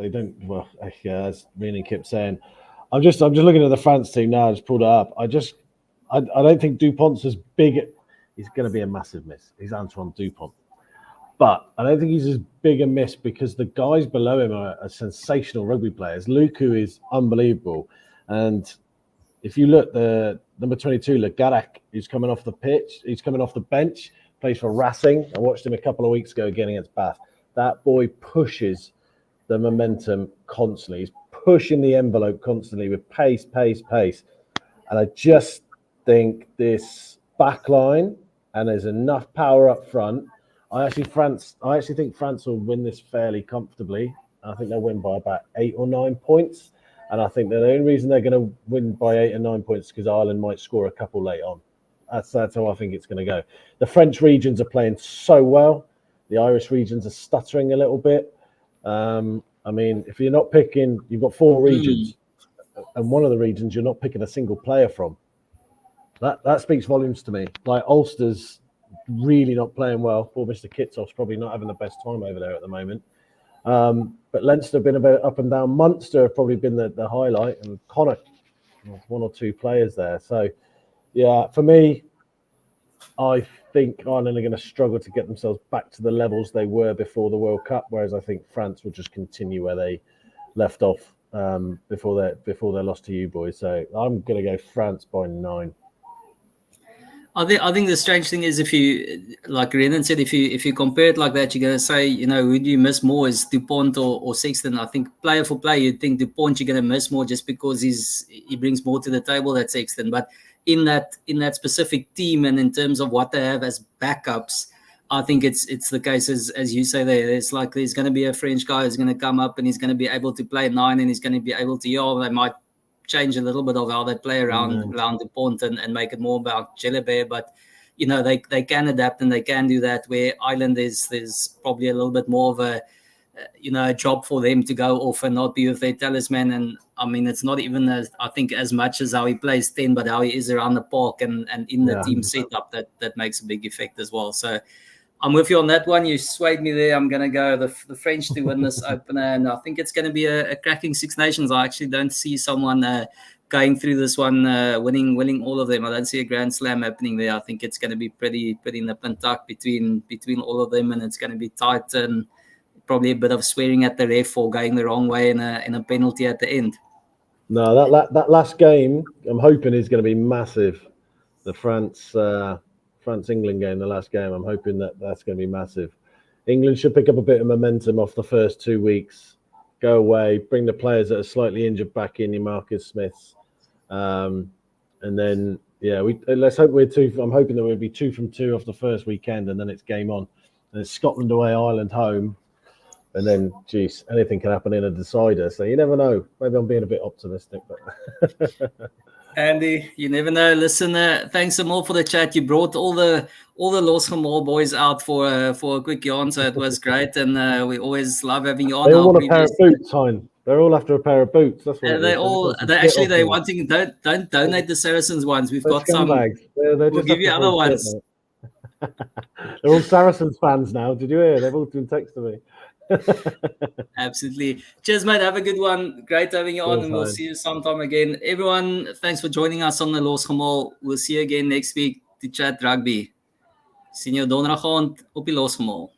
Speaker 3: don't. Well, as Rhiannon kept saying, I'm just looking at the France team now. I just pulled it up. I don't think Dupont's as big. He's going to be a massive miss. He's Antoine Dupont, but I don't think he's as big a miss because the guys below him are sensational rugby players. Luku is unbelievable, and if you look, the number 22, Le Garac, who's coming off the pitch, he's coming off the bench, plays for Racing. I watched him a couple of weeks ago again against Bath. That boy pushes the momentum constantly. He's pushing the envelope constantly with pace. And I just think this back line, and there's enough power up front. I actually think France will win this fairly comfortably. I think they'll win by about 8 or 9 points. And I think the only reason they're going to win by 8 or 9 points is because Ireland might score a couple late on. That's how I think it's going to go. The French regions are playing so well. The Irish regions are stuttering a little bit. I mean, if you're not picking, you've got 4 regions, and one of the regions you're not picking a single player from. That speaks volumes to me. Like Ulster's really not playing well. Poor Mr. Kitsoff's probably not having the best time over there at the moment. But Leinster have been a bit up and down. Munster have probably been the highlight, and Connacht, 1 or 2 players there. So, yeah, for me, I think Ireland are going to struggle to get themselves back to the levels they were before the World Cup, whereas I think France will just continue where they left off before they lost to you boys. So I'm going to go France by 9.
Speaker 1: I think the strange thing is if you, like Rhiannon said, if you compare it like that, you're going to say, who do you miss more, is Dupont or Sexton? I think player for player, you'd think Dupont you're going to miss more just because he brings more to the table than Sexton. But in that specific team and in terms of what they have as backups, I think it's the case as you say there. There's going to be a French guy who's going to come up and he's going to be able to play 9 and he's going to be able to they might change a little bit of how they play around Dupont and make it more about Gillibert, but they can adapt and they can do that. Where Ireland there's probably a little bit more of a job for them to go off and not be with their talisman. And I mean, it's not even I think as much as how he plays 10, but how he is around the park and in the team setup that makes a big effect as well. So I'm with you on that one. You swayed me there. I'm going to go the French to win this opener, and I think it's going to be a cracking Six Nations. I actually don't see someone going through this one winning all of them. I don't see a Grand Slam happening there. I think it's going to be pretty nip and tuck between all of them, and it's going to be tight and probably a bit of swearing at the ref for going the wrong way in a penalty at the end.
Speaker 3: No, that last game, I'm hoping is going to be massive. The France-England game, the last game, I'm hoping that's going to be massive. England should pick up a bit of momentum off the first 2 weeks, go away, bring the players that are slightly injured back in, your Marcus Smiths, and then let's hope I'm hoping that we'll be 2 from 2 off the first weekend, and then it's game on. And it's Scotland away, Ireland home. And then, geez, anything can happen in a decider. So you never know. Maybe I'm being a bit optimistic. But
Speaker 1: Andy, you never know. Listen, thanks some more for the chat. You brought all the Losgemaal boys out for a quick yarn, so it was great. And we always love having you on.
Speaker 3: They all want a pair of boots, Hein. They're all after a pair of boots. That's what
Speaker 1: they're wanting. Don't donate the Saracens ones. We've got some. We'll give you other ones.
Speaker 3: They're all Saracens fans now. Did you hear? They've all been texting me.
Speaker 1: Absolutely. Cheers, mate. Have a good one. Great having you on, and we'll see you sometime again. Everyone, thanks for joining us on the Losgemaal. We'll see you again next week to chat rugby. Sien jou donderdag aand op die Losgemaal.